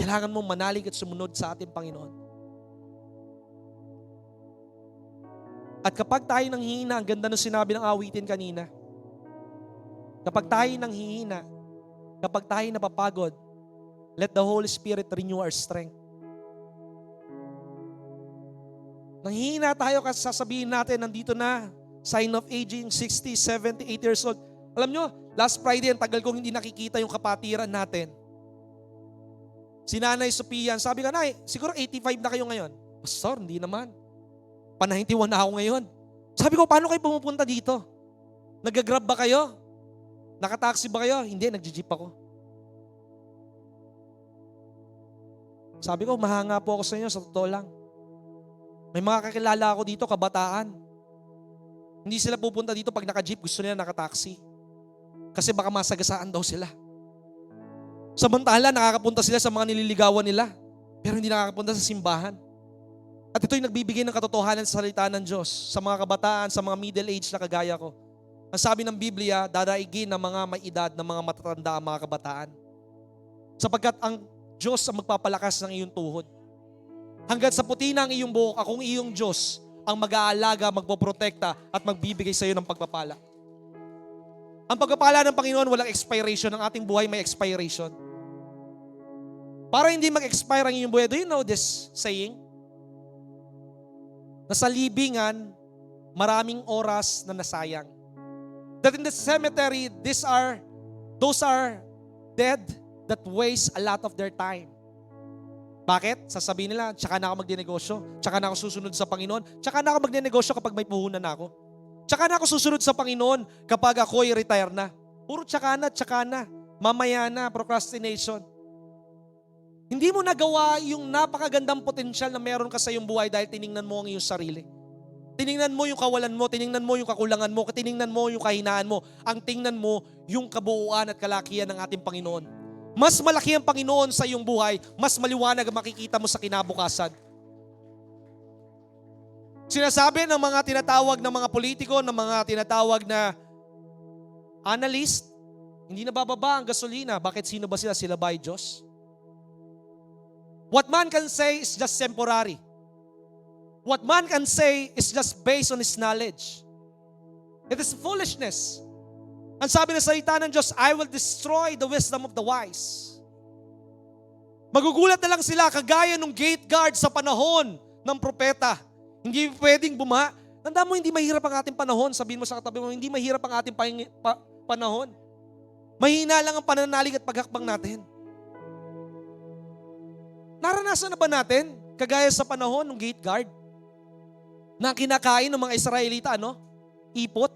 Kailangan mong manalig at sumunod sa ating Panginoon. At kapag tayo nanghihina, ang ganda ng sinabi ng awitin kanina, kapag tayo nanghihina, kapag tayo napapagod, let the Holy Spirit renew our strength. Nanghihina tayo kasi sasabihin natin, nandito na, sign of aging, 60, 70, 80 years old. Alam nyo, last Friday, ang tagal kong hindi nakikita yung kapatiran natin. Si Nanay Sophia, sabi ka, Nay, siguro 85 na kayo ngayon. Pastor, hindi naman. Pa-91 na ako ngayon. Sabi ko, paano kayo pumupunta dito? Nag-grab ba kayo? Nakataxi ba kayo? Hindi, nagji-jeep ako. Sabi ko, mahanga po ako sa inyo, sa totoo lang. May mga kakilala ako dito, kabataan. Hindi sila pupunta dito pag naka-jeep, gusto nila nakataxi. Kasi baka masagasaan daw sila. Samantala, nakakapunta sila sa mga nililigawan nila, pero hindi nakakapunta sa simbahan. At ito'y nagbibigay ng katotohanan sa salita ng Diyos sa mga kabataan, sa mga middle age na kagaya ko. Ang sabi ng Biblia, dadaigin ng mga may edad, ng mga matatanda ang mga kabataan. Sapagkat ang Diyos ang magpapalakas ng iyong tuhod. Hanggat sa puti na ang iyong buhok, akong iyong Diyos ang mag-aalaga, magpoprotekta at magbibigay sa iyo ng pagpapala. Ang pagpapala ng Panginoon walang expiration. Ang ating buhay may expiration. Para hindi mag-expire ang iyong buhay, do you know this saying? Na sa libingan, maraming oras na nasayang. That in the cemetery, those are dead that waste a lot of their time. Bakit? Sasabihin nila, tsaka na ako magdinegosyo, tsaka na ako susunod sa Panginoon, tsaka na ako magdinegosyo kapag may puhunan na ako. Tsaka na ako susunod sa Panginoon kapag ako'y retire na. Puro tsaka na, mamaya na, procrastination. Hindi mo nagawa yung napakagandang potensyal na meron ka sa iyong buhay dahil tiningnan mo ang iyong sarili. Tiningnan mo yung kawalan mo, tiningnan mo yung kakulangan mo, tiningnan mo yung kahinaan mo. Ang tingnan mo yung kabuuan at kalakihan ng ating Panginoon. Mas malaki ang Panginoon sa iyong buhay, mas maliwanag ang makikita mo sa kinabukasan. Sinasabi ng mga tinatawag ng mga politiko, ng mga tinatawag na analyst, hindi na bababa ang gasolina. Bakit sino ba sila? Sila ba ay Diyos? What man can say is just temporary. What man can say is just based on his knowledge. It is foolishness. Ang sabi ng salita ng Diyos, I will destroy the wisdom of the wise. Magugulat na lang sila kagaya ng gate guard sa panahon ng propeta. Hindi pwedeng Tanda mo, hindi mahirap ang ating panahon. Sabihin mo sa katabi mo, hindi mahirap ang ating panahon. Mahina lang ang pananalig at paghakbang natin. Naranasan na ba natin, kagaya sa panahon ng gate guard, na kinakain ng mga Israelita, ipot?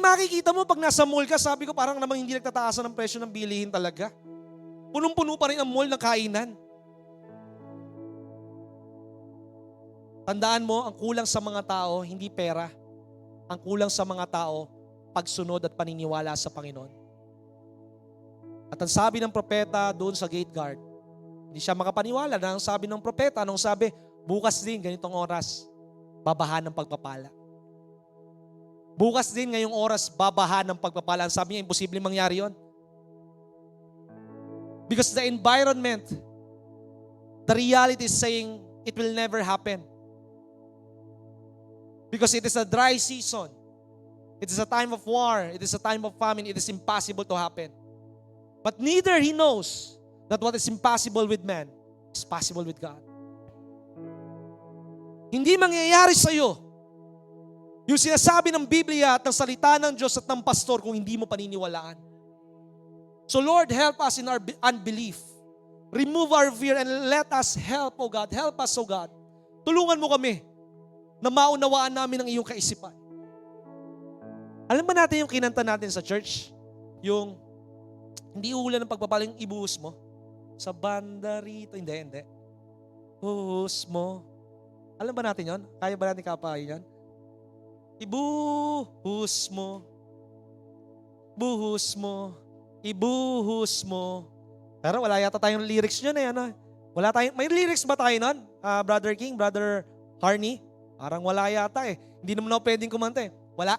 Makikita mo pag nasa mall ka, sabi ko parang namang hindi nagtataasan ng presyo ng bilihin talaga. Punong-puno pa rin ang mall ng kainan. Tandaan mo, ang kulang sa mga tao, hindi pera. Ang kulang sa mga tao, pagsunod at paniniwala sa Panginoon. At ang sabi ng propeta doon sa gate guard, hindi siya makapaniwala na ang sabi ng propeta, anong sabi? Bukas din, ganitong oras, babahan ng pagpapala. Bukas din ngayong oras, babahan ng pagpapala. Ang sabi niya, imposible mangyari yon. Because the environment, the reality is saying, it will never happen. Because it is a dry season. It is a time of war. It is a time of famine. It is impossible to happen. But neither he knows that what is impossible with man is possible with God. Hindi mangyayari sa iyo yung sinasabi ng Biblia at ng salita ng Diyos at ng pastor kung hindi mo paniniwalaan. So Lord, help us in our unbelief. Remove our fear and let us help, O God. Help us, O God. Tulungan mo kami na maunawaan namin ang iyong kaisipan. Alam ba natin yung kinanta natin sa church? Yung hindi uulan ng pagpapala, yung ibuhos mo. Sa banda rito. Hindi. Buhos mo. Alam ba natin yon? Kaya ba natin kapahin yan? Ibuhos mo. Buhos mo. Ibuhos mo. Pero wala yata tayong lyrics nyo na Wala tayong, may lyrics ba tayo nun? Brother King, Brother Harney? Parang wala yata eh. Hindi naman ako pwedeng kumanta eh. Wala.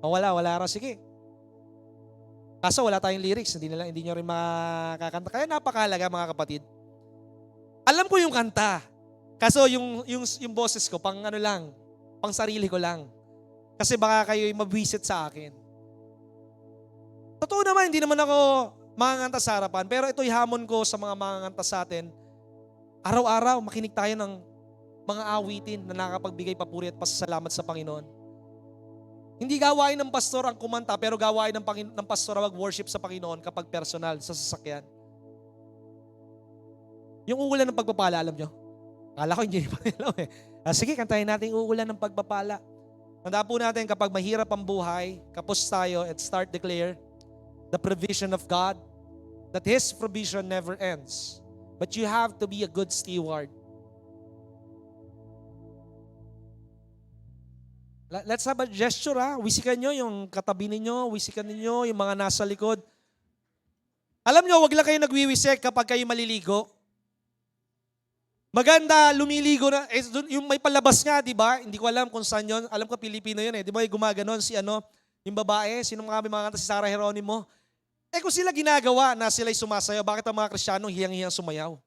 Wala raw. Sige. Kaso wala tayong lyrics. Hindi nyo rin makakanta. Kaya napakahalaga mga kapatid. Alam ko yung kanta. Kaso yung boses ko, pang sarili ko lang. Kasi baka kayo'y mabwisit sa akin. Totoo naman, hindi naman ako manganganta sa harapan. Pero ito'y hamon ko sa mga manganganta sa atin. Araw-araw, makinig tayo ng mga awitin na nakakapagbigay papuri at pasasalamat sa Panginoon. Hindi gawain ng pastor ang kumanta, pero gawain ng pastor ang mag-worship sa Panginoon kapag personal, sa sasakyan. Yung uulan ng pagpapala, alam nyo? Akala ko hindi pa nila eh. Sige, kantahin natin uulan ng pagpapala. Tandaan po natin kapag mahirap ang buhay, kapos tayo and start declare the provision of God, that His provision never ends. But you have to be a good steward. Let's have a gesture, ha? Wisikan nyo yung katabi ninyo, wisikan ninyo yung mga nasa likod. Alam nyo, wag lang kayo nagwiwisik kapag kayo maliligo. Maganda, lumiligo na. Yung may palabas nga, di ba? Hindi ko alam kung saan yun. Alam ko, Pilipino yun eh. Di ba yung gumaganon si yung babae, sino mga kanta si Sarah Geronimo? Kung sila ginagawa na sila'y sumasayaw, bakit ang mga Kristiyanong hiyang-hiyang sumayaw?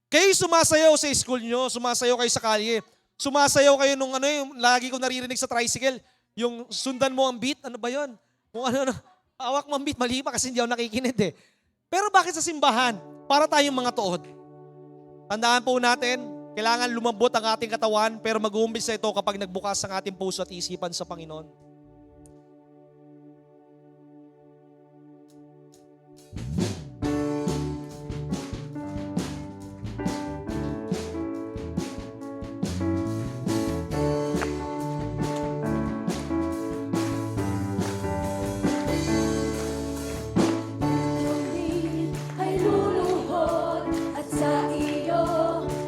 Kayo sumasayaw sa school nyo, sumasayaw kayo sa kalye, sumasayaw kayo nung yung lagi ko naririnig sa tricycle, yung sundan mo ang beat, ano ba yun? Kung hawak mo ang beat, mali pa kasi hindi ako nakikinig eh. Pero bakit sa simbahan? Para tayong mga tuod. Tandaan po natin, kailangan lumambot ang ating katawan, pero mag-uumpisa ito kapag nagbukas ang ating puso at isipan sa Panginoon. Ay luluhod at sa iyo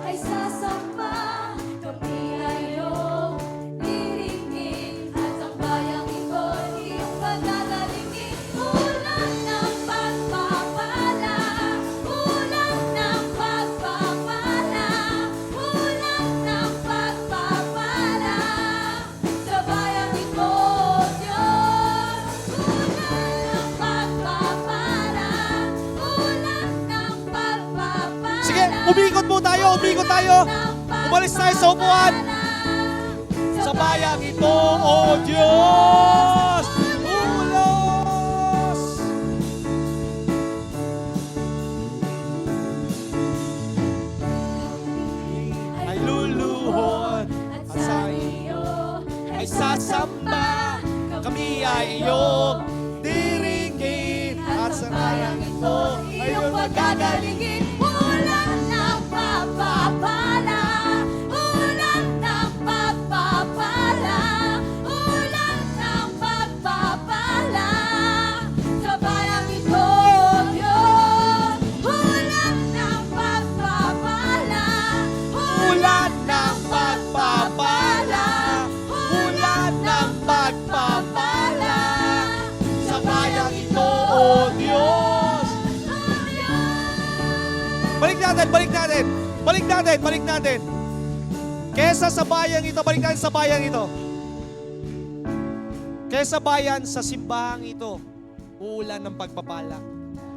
ay sasamba. Kami ay iyong diringin at ang bayang ito iyong pagdadalingin. Ulan ng pagpapala, ulan ng pagpapala, ulan ng pagpapala sa bayang ito, Diyos. Ulan ng pagpapala, ulan ng pagpapala. Sige, umikot po tayo, umikot tayo. Umalis tayo sa upuan. Sa bayang ito, O Diyos, ulos! Ay luluhod at sa iyo ay sasamba, kami ay iyong diringgin at sa bayang ito ay iyong magagalingin. Ulan ng pagpapala, ulan ng pagpapala, ulan ng pagpapala sa bayang ito, Diyos. Ulan ng pagpapala, Ulan ng pagpapala, ulan ng pagpapala sa bayang ito, O Diyos. Balik natin, balik natin. Balik natin, balik natin. Kesa sa bayang ito, balik natin sa bayang ito. Kesa bayan sa simbahang ito, uulan ng pagpapala.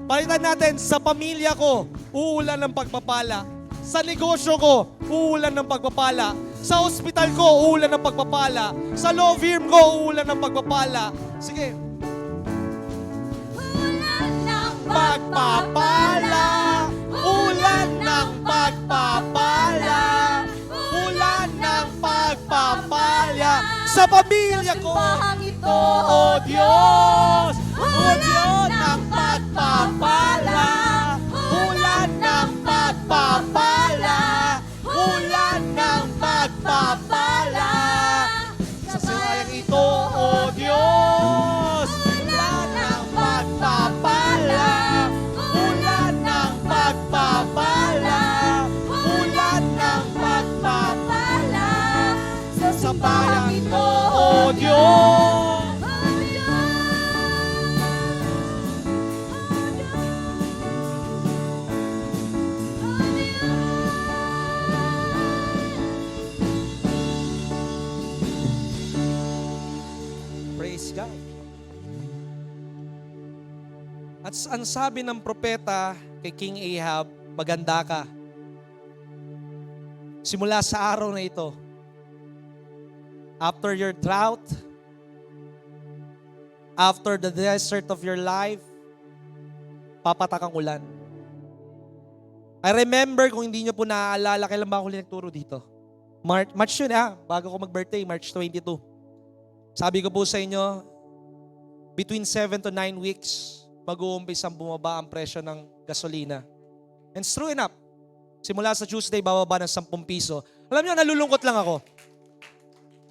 Palitan natin, sa pamilya ko, uulan ng pagpapala. Sa negosyo ko, uulan ng pagpapala. Sa ospital ko, uulan ng pagpapala. Sa law firm ko, uulan ng pagpapala. Sige. ulan ng Pagpapala, ulan ng pagpapala, ulan ng pagpapala sa pamilya ko. Simbahang ito, O Diyos, O Diyos ng pagpapala, ulan ng pagpapala, ulan ng pagpapala sa sayang ito, O Diyos. Ulan ng pagpapala, ulan ng pagpapala, ulan ng pagpapala sa bayang ito, O Diyos. Praise God. At ang sabi ng propeta kay King Ahab, maganda ka. Simula sa araw na ito, after your drought, after the desert of your life, papatak ang ulan. I remember, kung hindi nyo po naaalala, kailan ba ako nagturo dito? March yun bago ko mag-birthday, March 22. Sabi ko po sa inyo, between 7 to 9 weeks, mag-uumpisang bumaba ang presyo ng gasolina. And true enough, simula sa Tuesday, bababa ng 10 piso. Alam nyo, nalulungkot lang ako.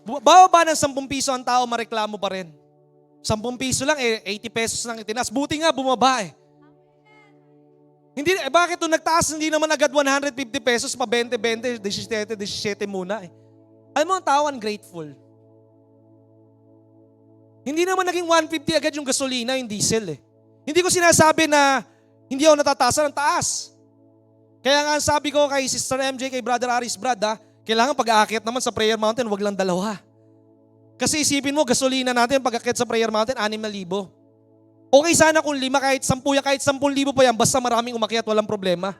Bababa ng 10 piso ang tao, mareklamo pa rin. 10 piso lang, 80 pesos lang itinas. Buti nga, bumaba eh. Hindi, bakit nung nagtaas, hindi naman agad 150 pesos, pa 20, 20, 17, 17 muna eh. Alam mo, ang tao ungrateful. Hindi naman naging 150 agad yung gasolina, yung diesel eh. Hindi ko sinasabi na hindi ako natataasan ng taas. Kaya nga sabi ko kay Sister MJ, kay Brother Aris, kailangan pag-aakyat naman sa Prayer Mountain, wag lang dalawa. Kasi isipin mo, gasolina natin pag-aakyat sa Prayer Mountain, 6,000. Okay sana kung 5, kahit 10 yan, kahit 10,000 pa yan, basta maraming umakyat, walang problema.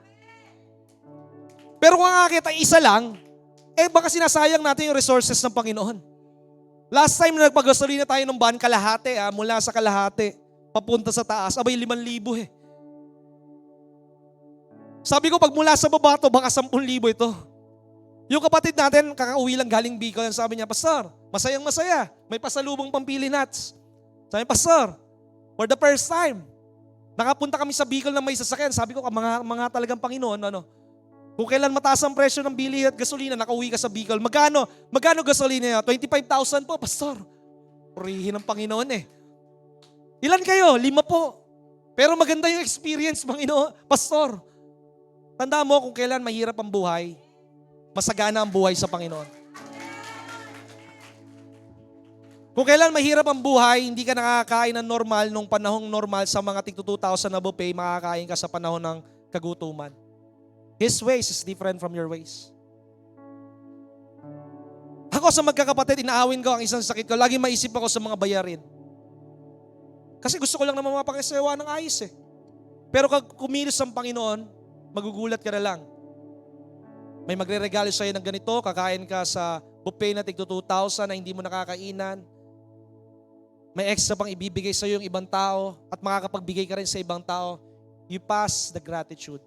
Pero kung ang aakyat ay isa lang, baka sinasayang natin yung resources ng Panginoon. Last time na nagpagasolina tayo ng van, Kalahati, mula sa Kalahati, papunta sa taas, 5,000 eh. Sabi ko, pag mula sa baba to, baka 10,000 ito. Yung kapatid natin, kakauwi lang galing Bicol, sabi niya, Pastor, masayang masaya, may pasalubong pampili nuts. Sabi niya, Pastor, for the first time, nakapunta kami sa Bicol na may sasakyan. Sabi ko, mga talagang Panginoon, kung kailan mataas ang presyo ng bili at gasolina, nakauwi ka sa Bicol. Magkano gasolina niya? 25,000 po, Pastor. Purihin ng Panginoon eh. Ilan kayo? 5 po. Pero maganda yung experience, Panginoon. Pastor, tanda mo kung kailan mahirap ang buhay, masagana ang buhay sa Panginoon. Kung kailan mahirap ang buhay, hindi ka nakakain ng normal nung panahong normal sa mga tig 2,000 na buffet, makakain ka sa panahon ng kagutuman. His ways is different from your ways. Ako sa magkakapatid, inaawin ko ang isang sakit ko. Lagi maisip ako sa mga bayarin. Kasi gusto ko lang naman mapakisawa ng ayos eh. Pero kung kumilos ang Panginoon, magugulat ka na lang. May magre-regalo sa'yo ng ganito, kakain ka sa buffet na tig 2,000 na hindi mo nakakainan. May extra pang ibibigay sa'yo yung ibang tao at makakapagbigay ka rin sa ibang tao. You pass the gratitude.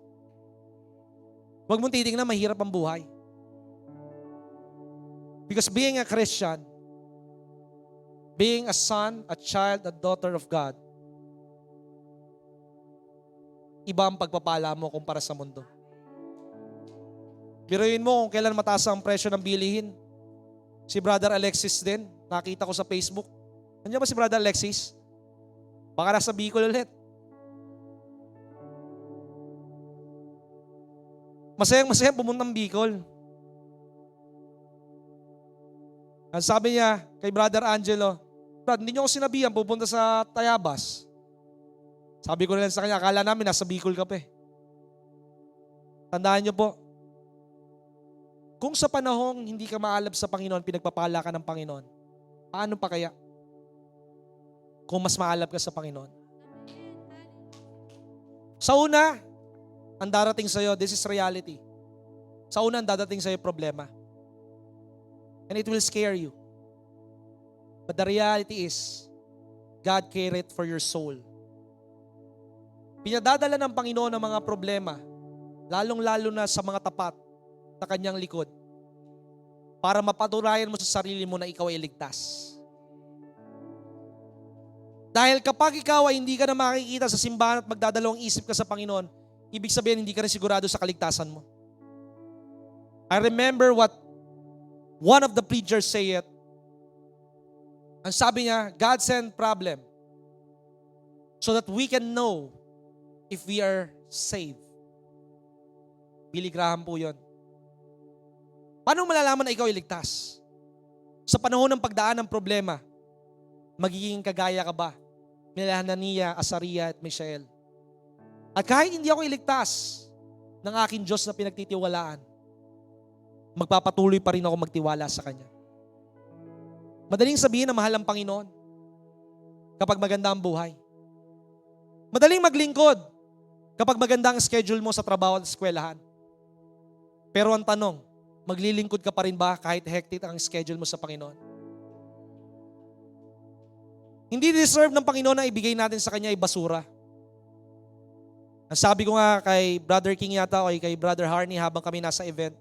Huwag mong titingnan mahirap ang buhay. Because being a Christian, being a son, a child, a daughter of God, iba ang pagpapala mo kumpara sa mundo. Biruin mo kung kailan mataas ang presyo ng bilihin. Si Brother Alexis din, nakita ko sa Facebook. Nandiyan ba si Brother Alexis? Baka nasa Bicol ulit. Masayang pumuntang Bicol. Ang sabi niya kay Brother Angelo, Brad, hindi niyo ako sinabihan pupunta sa Tayabas. Sabi ko rin sa kanya, akala namin nasa Bicol ka pa eh. Tandaan niyo po, kung sa panahong hindi ka maalab sa Panginoon, pinagpapala ka ng Panginoon, paano pa kaya kung mas maalab ka sa Panginoon? Sa una, ang darating sa'yo, this is reality. Sa una, ang dadating sa'yo problema. And it will scare you. But the reality is, God cared for your soul. Pinadadala ng Panginoon ang mga problema, lalong-lalo na sa mga tapat sa kanyang likod, para mapatunayan mo sa sarili mo na ikaw ay ligtas. Dahil kapag ikaw ay hindi ka na makikita sa simbahan at magdadalawang isip ka sa Panginoon, ibig sabihin hindi ka rin sigurado sa kaligtasan mo. I remember what one of the preachers said. Ang sabi niya, God sent problem so that we can know if we are saved. Billy Graham po yun. Paano malalaman na ikaw ay ligtas? Sa panahon ng pagdaan ng problema, magiging kagaya ka ba nila Hananiah, Azaria at Mishael? At kahit hindi ako iligtas ng aking Diyos na pinagtitiwalaan, magpapatuloy pa rin ako magtiwala sa Kanya. Madaling sabihin na mahal ang Panginoon kapag maganda ang buhay. Madaling maglingkod kapag maganda ang schedule mo sa trabaho at eskwelahan. Pero ang tanong, maglilingkod ka pa rin ba kahit hectic ang schedule mo sa Panginoon? Hindi deserve ng Panginoon na ibigay natin sa Kanya ay basura. Ang sabi ko nga kay Brother King yata o kay Brother Harney habang kami nasa event,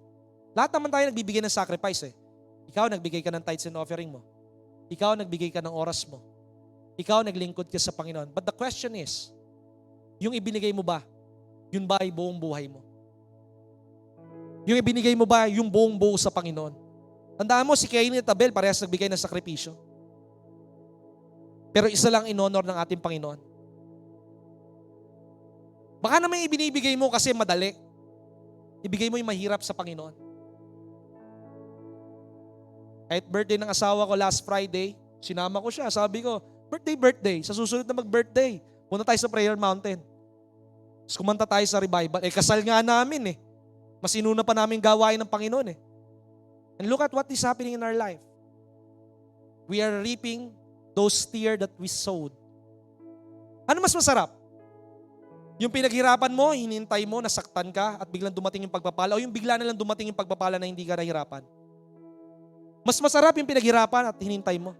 lahat naman tayo nagbibigay ng sacrifice eh. Ikaw nagbigay ka ng tithes and offering mo. Ikaw nagbigay ka ng oras mo. Ikaw naglingkod ka sa Panginoon. But the question is, yung ibinigay mo ba, yun ba ay buong buhay mo? Yung ibinigay mo ba yung buong buo sa Panginoon? Tandaan mo, si Cain at Abel parehas nagbigay ng sakripisyo. Pero isa lang in-honor ng ating Panginoon. Baka naman ibinibigay mo kasi madali. Ibigay mo yung mahirap sa Panginoon. Kahit birthday ng asawa ko last Friday, sinama ko siya. Sabi ko, birthday. Sa susunod na mag-birthday, punta tayo sa Prayer Mountain. Tapos kumanta tayo sa revival. Kasal nga namin eh. Mas inuna pa namin gawain ng Panginoon eh. And look at what is happening in our life. We are reaping those tears that we sowed. Ano mas masarap? Yung pinaghirapan mo, hinintay mo, nasaktan ka, at biglang dumating yung pagpapala, o yung bigla na lang dumating yung pagpapala na hindi ka nahirapan? Mas masarap yung pinaghirapan at hinintay mo.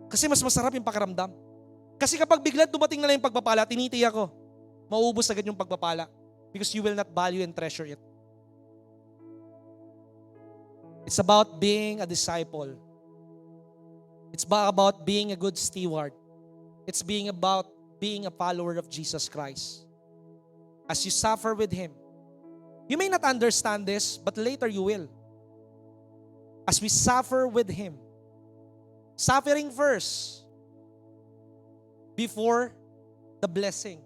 Kasi mas masarap yung pakiramdam. Kasi kapag biglang dumating na lang yung pagpapala, tinitiya ko, mauubos agad yung pagpapala because you will not value and treasure it. It's about being a disciple. It's about being a good steward. It's about being a follower of Jesus Christ. As you suffer with Him, you may not understand this, but later you will. As we suffer with Him, suffering first, before the blessing.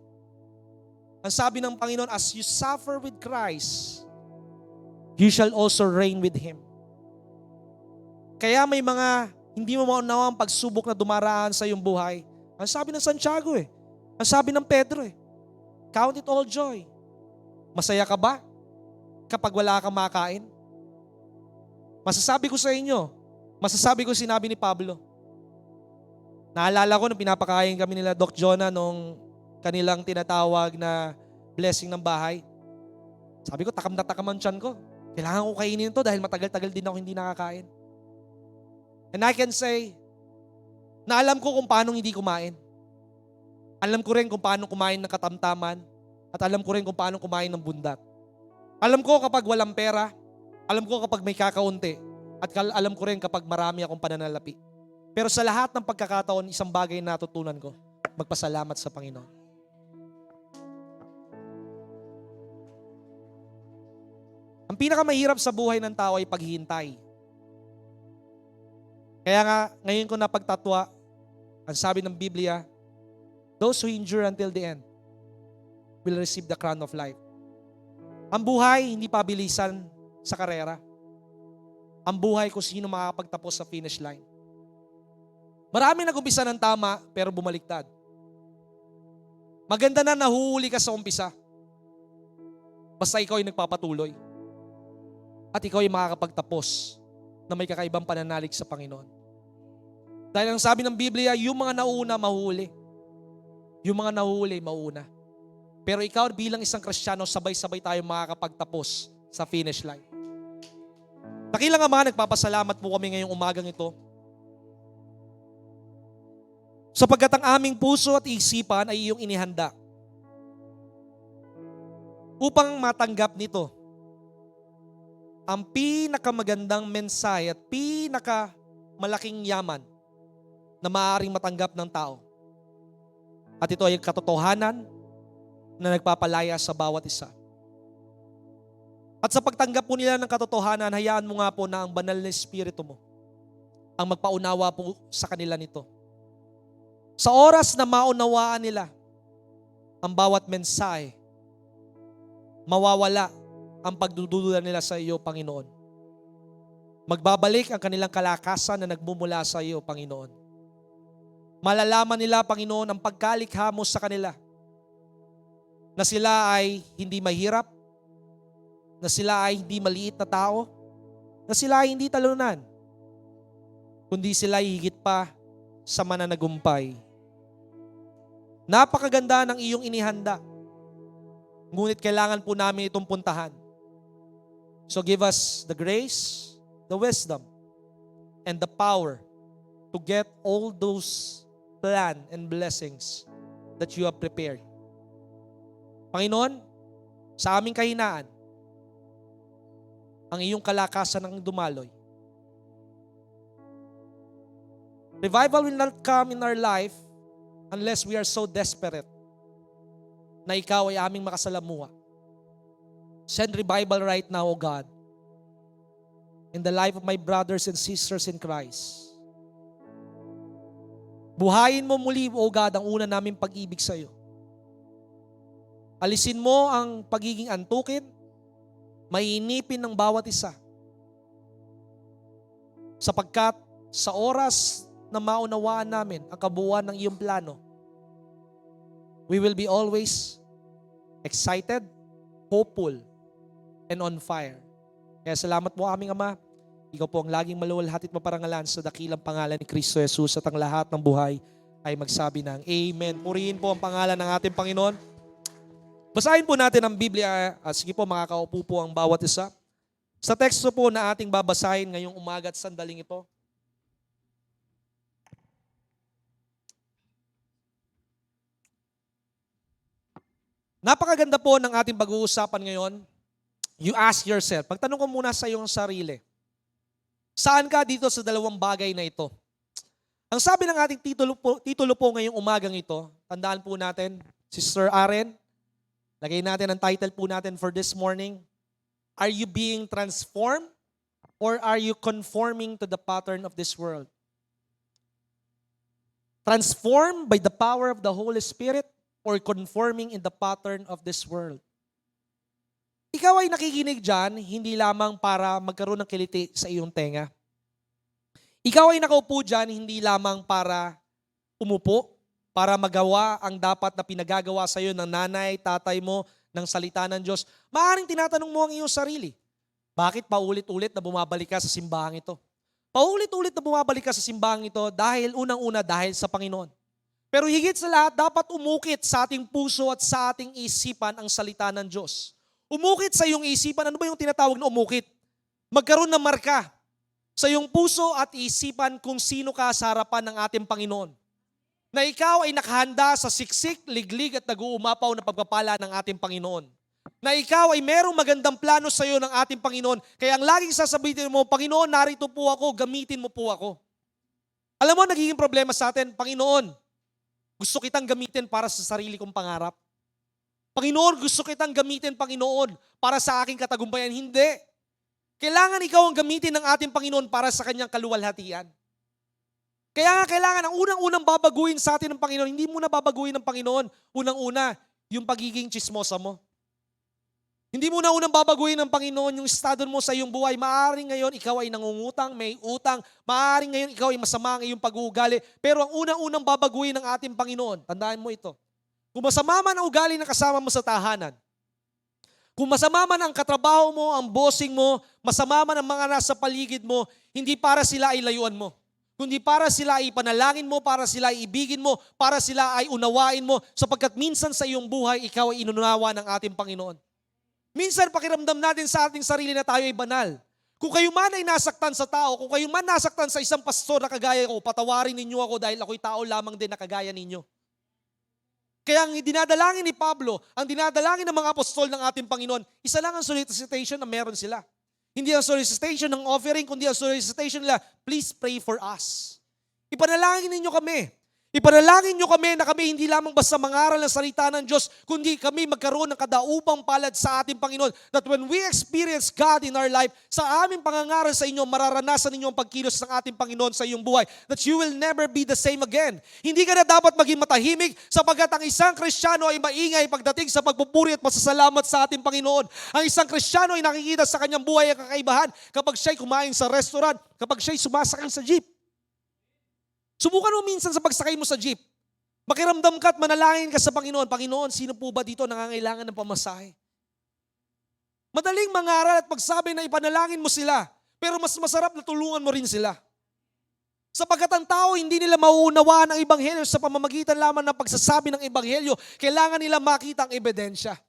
Ang sabi ng Panginoon, as you suffer with Christ, you shall also reign with Him. Kaya may mga hindi mo maunawa ang pagsubok na dumaraan sa iyong buhay. Ang sabi ng Santiago ang sabi ng Pedro count it all joy. Masaya ka ba kapag wala kang makain? Masasabi ko sa inyo, sinabi ni Pablo. Naalala ko nung pinapakain kami nila Doc Jonah nung kanilang tinatawag na blessing ng bahay. Sabi ko, takam na takam ang tiyan ko. Kailangan ko kainin to dahil matagal-tagal din ako hindi nakakain. And I can say, na alam ko kung paano hindi kumain. Alam ko rin kung paano kumain ng katamtaman at alam ko rin kung paano kumain ng bundat. Alam ko kapag walang pera, alam ko kapag may kakaunti, at alam ko rin kapag marami akong pananalapi. Pero sa lahat ng pagkakataon, isang bagay na natutunan ko, magpasalamat sa Panginoon. Ang pinakamahirap sa buhay ng tao ay paghihintay. Kaya nga, ngayon ko napagtatwa, ang sabi ng Biblia, those who endure until the end will receive the crown of life. Ang buhay, hindi pabilisan sa karera. Ang buhay kung sino makakapagtapos sa finish line. Marami nag-umpisa ng tama, pero bumaliktad. Maganda na nahuhuli ka sa umpisa. Basta ikaw ay nagpapatuloy. At ikaw ay makakapagtapos na may kakaibang pananalig sa Panginoon. Dahil ang sabi ng Biblia, yung mga nauna, mahuli. Yung mga nahuhuli, mauna. Pero ikaw bilang isang Kristiyano, sabay-sabay tayo makakapagtapos sa finish line. Dakilang Ama, nagpapasalamat po kami ngayong umagang ito. Sapagkat ang aming puso at isipan ay iyong inihanda upang matanggap nito ang pinakamagandang mensahe at pinakamalaking yaman na maaaring matanggap ng tao. At ito ay katotohanan na nagpapalaya sa bawat isa. At sa pagtanggap po nila ng katotohanan, hayaan mo nga po na ang banal na Espiritu mo ang magpaunawa po sa kanila nito. Sa oras na maunawaan nila ang bawat mensahe, mawawala ang pagdududa nila sa iyo, Panginoon. Magbabalik ang kanilang kalakasan na nagmumula sa iyo, Panginoon. Malalaman nila, Panginoon, ang pagkalikha mo sa kanila. Na sila ay hindi mahirap, na sila ay hindi maliit na tao, na sila ay hindi talunan, kundi sila ay higit pa sa mananagumpay. Napakaganda ng iyong inihanda. Ngunit kailangan po namin itong puntahan. So give us the grace, the wisdom, and the power to get all those plan and blessings that you have prepared. Panginoon, sa aming kahinaan, ang iyong kalakasan ang dumaloy. Revival will not come in our life unless we are so desperate na ikaw ay aming makasalamuha. Send revival right now, O God. in the life of my brothers and sisters in Christ. Buhayin mo muli, O God, ang una naming pag-ibig sa iyo. Alisin mo ang pagiging antukin, mainipin ng bawat isa. Sapagkat sa oras na maunawaan namin ang kabuuan ng iyong plano, we will be always excited, hopeful, and on fire. Kaya salamat po aming Ama. Ikaw po ang laging maluwalhati at maparangalan sa dakilang pangalan ni Kristo Jesus at ang lahat ng buhay ay magsabi ng Amen. Purihin po ang pangalan ng ating Panginoon. Basahin po natin ang Biblia. Sige po, makakaupo po ang bawat isa. Sa teksto po na ating babasahin ngayong umaga at sandaling ito, napakaganda po ng ating pag-uusapan ngayon. You ask yourself, magtanong ko muna sa iyong sarili, saan ka dito sa dalawang bagay na ito? Ang sabi ng ating titulo po ngayong umagang ito, tandaan po natin, Sister Aren, lagay natin ang title po natin for this morning, Are you being transformed or are you conforming to the pattern of this world? Transformed by the power of the Holy Spirit or conforming in the pattern of this world? Ikaw ay nakikinig dyan, hindi lamang para magkaroon ng kiliti sa iyong tenga. Ikaw ay nakaupo dyan, hindi lamang para umupo, para magawa ang dapat na pinagagawa sa iyo ng nanay, tatay mo, ng salita ng Diyos. Maaaring tinatanong mo ang iyong sarili, bakit paulit-ulit na bumabalik ka sa simbahang ito? Paulit-ulit na bumabalik ka sa simbahang ito dahil unang-una dahil sa Panginoon. Pero higit sa lahat, dapat umukit sa ating puso at sa ating isipan ang salita ng Diyos. Umukit sa iyong isipan. Ano ba yung tinatawag na umukit? Magkaroon ng marka sa iyong puso at isipan kung sino ka sa harapan ng ating Panginoon. Na ikaw ay nakahanda sa siksik, liglig at nag-uumapaw na pagpapala ng ating Panginoon. Na ikaw ay merong magandang plano sa iyo ng ating Panginoon. Kaya ang laging sasabihin mo, Panginoon, narito po ako, gamitin mo po ako. Alam mo, nagiging problema sa atin, Panginoon, gusto kitang gamitin para sa sarili kong pangarap. Panginoon, gusto kitang gamitin, Panginoon, para sa aking katagumpayan. Hindi. Kailangan ikaw ang gamitin ng ating Panginoon para sa kanyang kaluwalhatian. Kaya nga kailangan ang unang-unang babaguhin sa atin ng Panginoon, hindi mo na babaguhin ng Panginoon. Unang-una, yung pagiging chismosa mo. Hindi mo na unang babaguhin ng Panginoon yung estado mo sa iyong buhay. Maaaring ngayon ikaw ay nangungutang, may utang. Maaaring ngayon ikaw ay masama ang iyong pag-uugali. Pero ang unang-unang babaguhin ng ating Panginoon, tandaan mo ito. Kung masama man ang ugali ng kasama mo sa tahanan, kung masama man ang katrabaho mo, ang bossing mo, masama man ang mga nasa paligid mo, hindi para sila ay layuan mo. Kundi para sila ay ipanalangin mo, para sila ay ibigin mo, para sila ay unawain mo, sapagkat minsan sa iyong buhay, ikaw ay inunawa ng ating Panginoon. Minsan pakiramdam natin sa ating sarili na tayo ay banal. Kung kayo man ay nasaktan sa tao, kung kayo man nasaktan sa isang pastor na kagaya ko, patawarin ninyo ako dahil ako'y tao lamang din na kagaya ninyo. Kaya ang dinadalangin ni Pablo, ang dinadalangin ng mga apostol ng ating Panginoon, isa lang ang solicitation na meron sila. Hindi ang solicitation ng offering, kundi ang solicitation nila, please pray for us. Ipanalangin ninyo kami. Ipanalangin nyo kami na kami hindi lamang basta mangaral ng salita ng Diyos, kundi kami magkaroon ng kadaupang palad sa ating Panginoon. That when we experience God in our life, sa aming pangangaral sa inyo, mararanasan ninyo ang pagkilos ng ating Panginoon sa iyong buhay. That you will never be the same again. Hindi ka na dapat maging matahimik sapagkat ang isang Kristiyano ay maingay pagdating sa pagpupuri at pasasalamat sa ating Panginoon. Ang isang Kristiyano ay nakikita sa kanyang buhay ang kakaibahan kapag siya'y kumain sa restaurant, kapag siya'y sumasakay sa jeep. Subukan mo minsan sa pagsakay mo sa jeep. Makiramdam ka at manalangin ka sa Panginoon. Panginoon, sino po ba dito nangangailangan ng pamasahe? Madaling mangaral at magsabi na ipanalangin mo sila. Pero mas masarap na tulungan mo rin sila. Sapagkat ang tao hindi nila mauunawaan ang Ebanghelyo sa pamamagitan lamang ng pagsasabi ng Ebanghelyo. Kailangan nila makita ang ebidensya.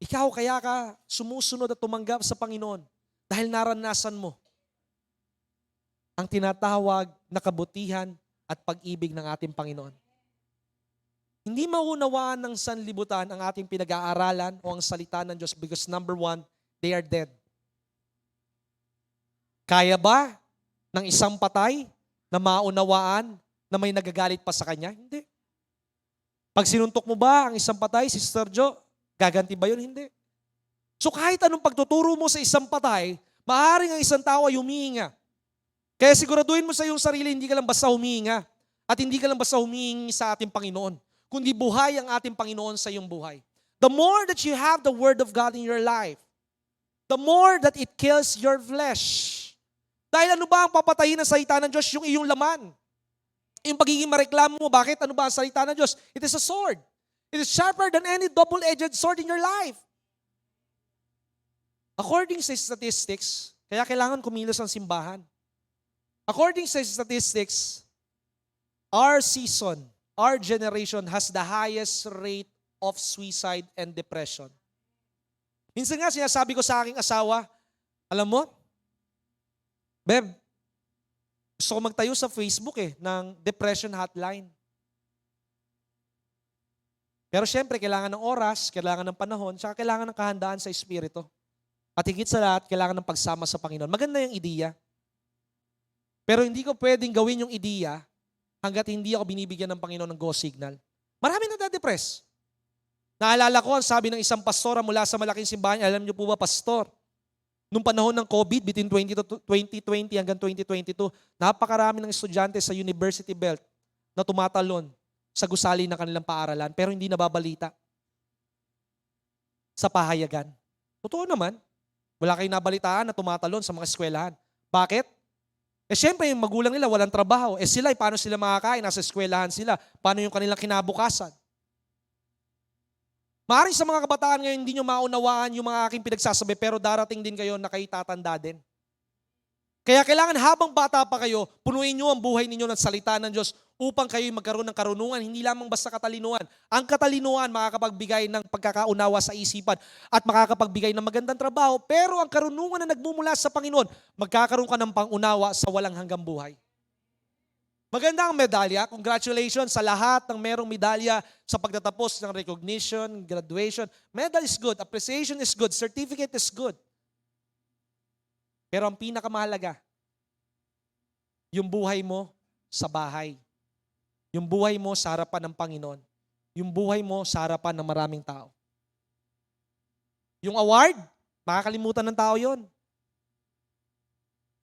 Ikaw kaya ka sumusunod at tumanggap sa Panginoon dahil naranasan mo ang tinatawag na kabutihan at pag-ibig ng ating Panginoon. Hindi maunawaan ng sanlibutan ang ating pinag-aaralan o ang salita ng Diyos because number one, they are dead. Kaya ba ng isang patay na maunawaan na may nagagalit pa sa kanya? Hindi. Pag sinuntok mo ba ang isang patay, Sister Jo, gaganti ba yun? Hindi. So kahit anong pagtuturo mo sa isang patay, Maaaring ang isang tao ay humihinga. Kaya siguraduhin mo sa iyong sarili, hindi ka lang basta humihinga. At hindi ka lang basta humihingi sa ating Panginoon, kundi buhay ang ating Panginoon sa iyong buhay. The more that you have the Word of God in your life, the more that it kills your flesh. Dahil ano ba ang papatayin ng salita ng Diyos? Yung iyong laman. Yung pagiging mareklamo mo, bakit? Ano ba ang salita ng Diyos? It is a sword. It is sharper than any double-edged sword in your life. According sa statistics, kaya kailangan kumilos ang simbahan. According sa statistics, our season, our generation has the highest rate of suicide and depression. Minsan nga sinasabi ko sa aking asawa, alam mo, Beb, gusto ko magtayo sa Facebook ng depression hotline. Pero syempre, kailangan ng oras, kailangan ng panahon, saka kailangan ng kahandaan sa Espiritu. At higit sa lahat, kailangan ng pagsama sa Panginoon. Maganda yung ideya. Pero hindi ko pwedeng gawin yung ideya hanggat hindi ako binibigyan ng Panginoon ng go signal. Marami nade-depress. Naalala ko, ang sabi ng isang pastora mula sa malaking simbahan, alam niyo po ba, pastor, nung panahon ng COVID, between 2020 hanggang 2022, napakarami ng estudyante sa University Belt na tumatalon sa gusali ng kanilang paaralan pero hindi nababalita sa pahayagan. Totoo naman, wala kayong nabalitaan na tumatalon sa mga eskwelahan. Bakit? Syempre, yung magulang nila walang trabaho. Sila, paano sila makakain? Nasa eskwelahan sila. Paano yung kanilang kinabukasan? Maaaring sa mga kabataan ngayon, hindi nyo maunawaan yung mga aking pinagsasabi, pero darating din kayo na kayo tatanda din. Kaya kailangan habang bata pa kayo, punuin nyo ang buhay ninyo ng salita ng Diyos upang kayo magkaroon ng karunungan, hindi lamang basta katalinuhan. Ang katalinuhan makakapagbigay ng pagkakaunawa sa isipan at makakapagbigay ng magandang trabaho, pero ang karunungan na nagmumula sa Panginoon, magkakaroon ka ng pangunawa sa walang hanggang buhay. Maganda ang medalya. Congratulations sa lahat ng merong medalya sa pagtatapos ng recognition, graduation. Medal is good, appreciation is good, certificate is good. Pero ang pinakamahalaga, yung buhay mo sa bahay. Yung buhay mo sa harapan ng Panginoon. Yung buhay mo sa harapan ng maraming tao. Yung award, makakalimutan ng tao yon.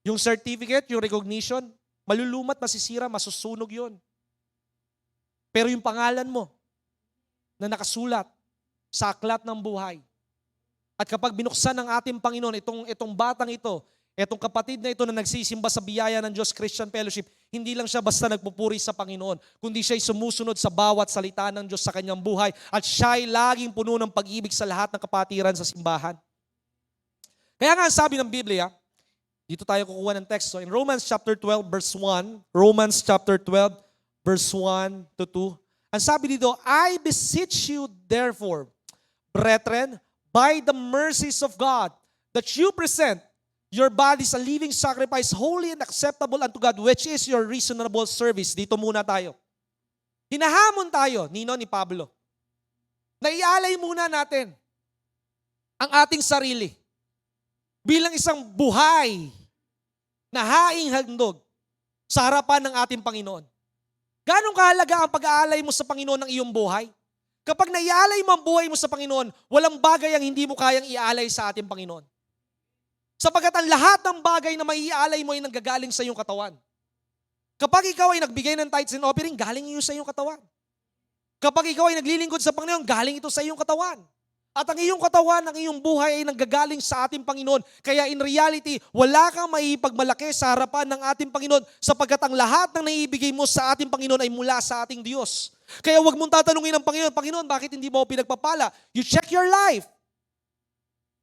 Yung certificate, yung recognition, malulumat, masisira, masusunog yon. Pero yung pangalan mo na nakasulat sa aklat ng buhay, at kapag binuksan ng ating Panginoon itong batang ito, itong kapatid na ito na nagsisimba sa biyaya ng Diyos Christian Fellowship, hindi lang siya basta nagpupuri sa Panginoon, kundi siya ay sumusunod sa bawat salita ng Diyos sa kanyang buhay at siya ay laging puno ng pag-ibig sa lahat ng kapatiran sa simbahan. Kaya nga sabi ng Biblia, dito tayo kukuha ng text. So in Romans chapter 12 verse 1, Romans chapter 12 verse 1 to 2, ang sabi dito, I beseech you therefore, brethren, by the mercies of God, that you present your bodies a living sacrifice, holy and acceptable unto God, which is your reasonable service. Dito muna tayo. Hinahamon tayo, Nino ni Pablo, na ialay muna natin ang ating sarili bilang isang buhay na haing handog sa harapan ng ating Panginoon. Ganong kahalaga ang pag-aalay mo sa Panginoon ng iyong buhay? Kapag naialay mo ang buhay mo sa Panginoon, walang bagay ang hindi mo kayang ialay sa ating Panginoon. Sapagkat ang lahat ng bagay na maialay mo ay nanggagaling sa iyong katawan. Kapag ikaw ay nagbigay ng tithes and offering, galing iyon sa iyong katawan. Kapag ikaw ay naglilingkod sa Panginoon, galing ito sa iyong katawan. At ang iyong katawan, ang iyong buhay ay nanggagaling sa ating Panginoon. Kaya in reality, wala kang maipagmalaki sa harapan ng ating Panginoon sapagkat ang lahat ng naibigay mo sa ating Panginoon ay mula sa ating Diyos. Kaya huwag mong tatanungin ng Panginoon, Panginoon, bakit hindi mo ako pinagpapala? You check your life.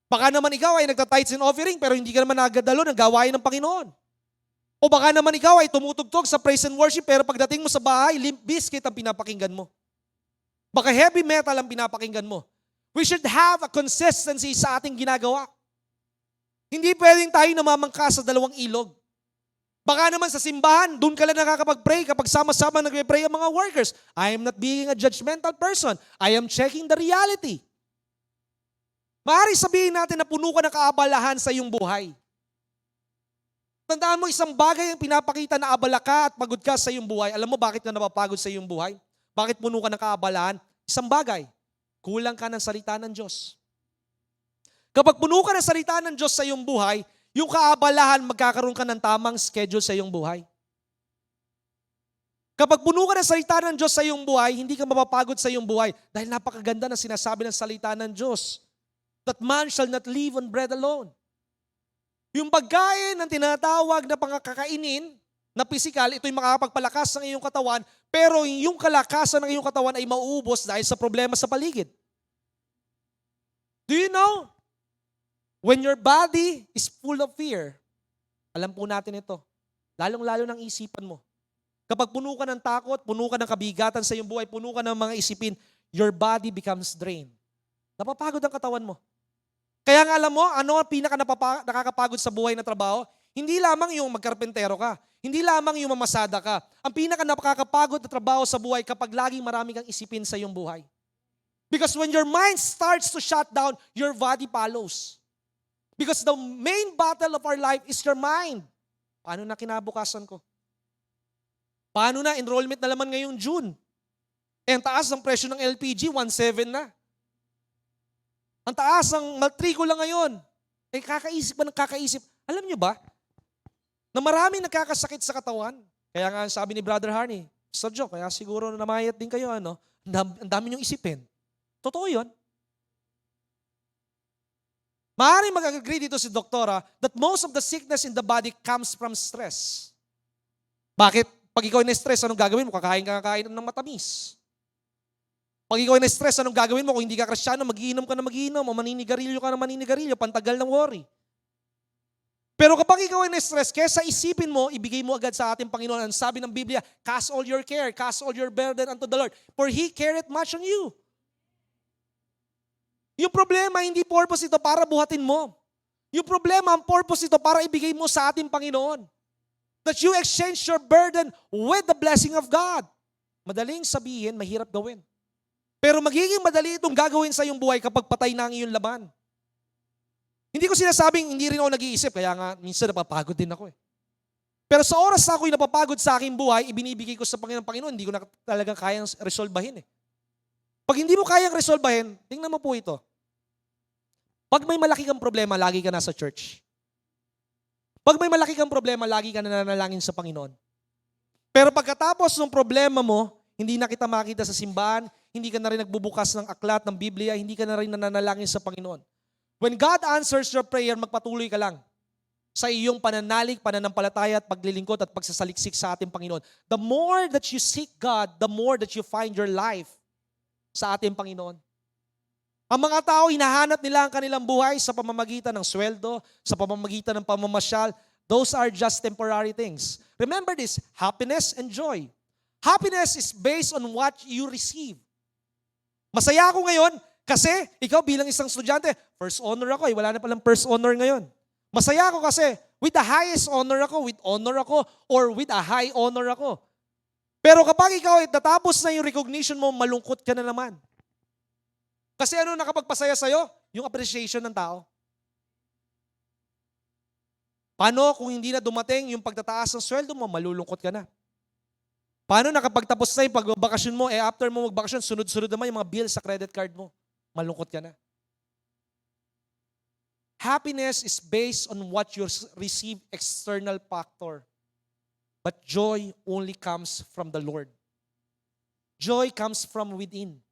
Baka naman ikaw ay nagta-tithes and offering pero hindi ka naman nagadalo ng gawain ng Panginoon. O baka naman ikaw ay tumutugtog sa praise and worship pero pagdating mo sa bahay, Limp Bizkit ang pinapakinggan mo. Baka heavy metal ang pinapakinggan mo. We should have a consistency sa ating ginagawa. Hindi pwedeng tayo namamangka sa dalawang ilog. Baka naman sa simbahan, doon ka lang nakakapag-pray kapag sama-sama nagpe-pray ang mga workers. I am not being a judgmental person. I am checking the reality. Maaari sabihin natin na puno ka ng kaabalahan sa iyong buhay. Tandaan mo, isang bagay ang pinapakita na abala ka at pagod ka sa iyong buhay. Alam mo bakit ka napapagod sa iyong buhay? Bakit puno ka ng kaabalahan? Isang bagay. Kulang ka ng salita ng Diyos. Kapag puno ka ng salita ng Diyos sa iyong buhay, Yung kaabalahan, magkakaroon ka ng tamang schedule sa iyong buhay. Kapag puno ka ng salita ng Diyos sa iyong buhay, hindi ka mapapagod sa iyong buhay dahil napakaganda ng sinasabi ng salita ng Diyos. That man shall not live on bread alone. Yung pagkain ng tinatawag na pangkakainin na physical, ito'y makakapagpalakas ng iyong katawan, pero yung kalakasan ng iyong katawan ay mauubos dahil sa problema sa paligid. Do you know? When your body is full of fear, alam po natin ito, lalong-lalo ng isipan mo. Kapag puno ka ng takot, puno ka ng kabigatan sa iyong buhay, puno ka ng mga isipin, your body becomes drained. Napapagod ang katawan mo. Kaya nga alam mo, ano ang nakakapagod sa buhay na trabaho? Hindi lamang yung magkarpentero ka. Hindi lamang yung mamasada ka. Ang nakakapagod na trabaho sa buhay kapag laging marami kang isipin sa iyong buhay. Because when your mind starts to shut down, your body follows. Because the main battle of our life is your mind. Paano na kinabukasan ko? Paano na? Enrollment na naman ngayong June. Ang taas ng presyo ng LPG, 1.7 na. Ang taas ng matrikula ngayon. Kakaisip ba ng kakaisip? Alam niyo ba, na maraming nagkakasakit sa katawan. Kaya nga sabi ni Brother Harney, Sir Joe, kaya siguro namayat din kayo, ang dami niyong isipin. Totoo yun. Maaaring mag-agree dito si Doktora that most of the sickness in the body comes from stress. Bakit? Pag ikaw ay na-stress, anong gagawin mo? Kakain ng matamis. Pag ikaw ay na-stress, anong gagawin mo? Kung hindi ka Kristyano, magiinom ka na magiinom, o maninigarilyo ka na maninigarilyo, pantagal ng worry. Pero kapag ikaw ay na-stress, kesa isipin mo, ibigay mo agad sa ating Panginoon. Ang sabi ng Biblia, cast all your care, cast all your burden unto the Lord, for He careth much on you. Yung problema, hindi purpose ito para buhatin mo. Yung problema, ang purpose ito para ibigay mo sa ating Panginoon. That you exchange your burden with the blessing of God. Madaling sabihin, mahirap gawin. Pero magiging madali itong gagawin sa iyong buhay kapag patay na ang iyong laban. Hindi ko sinasabing hindi rin ako nag-iisip, kaya nga minsan napapagod din ako eh. Pero sa oras na ako'y napapagod sa aking buhay, ibinibigay ko sa Panginoon, hindi ko na talaga kayang resolbahin eh. Pag hindi mo kayang resolbahin, tingnan mo po ito. Pag may malaki kang problema, lagi ka nasa church. Pag may malaki kang problema, lagi ka nananalangin sa Panginoon. Pero pagkatapos ng problema mo, hindi na kita makita sa simbahan, hindi ka na rin nagbubukas ng aklat ng Biblia, hindi ka na rin nananalangin sa Panginoon. When God answers your prayer, magpatuloy ka lang sa iyong pananalig, pananampalataya at paglilingkod at pagsasaliksik sa ating Panginoon. The more that you seek God, the more that you find your life sa ating Panginoon. Ang mga tao, hinahanap nila ang kanilang buhay sa pamamagitan ng sweldo, sa pamamagitan ng pamamasyal. Those are just temporary things. Remember this, happiness and joy. Happiness is based on what you receive. Masaya ako ngayon kasi ikaw bilang isang estudyante, first honor ako, wala na palang first honor ngayon. Masaya ako kasi with the highest honor ako, with honor ako, or with a high honor ako. Pero kapag ikaw ay tatapos na yung recognition mo, malungkot ka na naman. Kasi ano nakapagpasaya sa'yo? Yung appreciation ng tao. Paano kung hindi na dumating yung pagtataas ng sweldo mo, malulungkot ka na? Paano nakapagtapos na yung pagbabakasyon mo, after mo magbakasyon, sunod-sunod naman yung mga bills sa credit card mo, malungkot ka na? Happiness is based on what you receive external factor. But joy only comes from the Lord. Joy comes from within.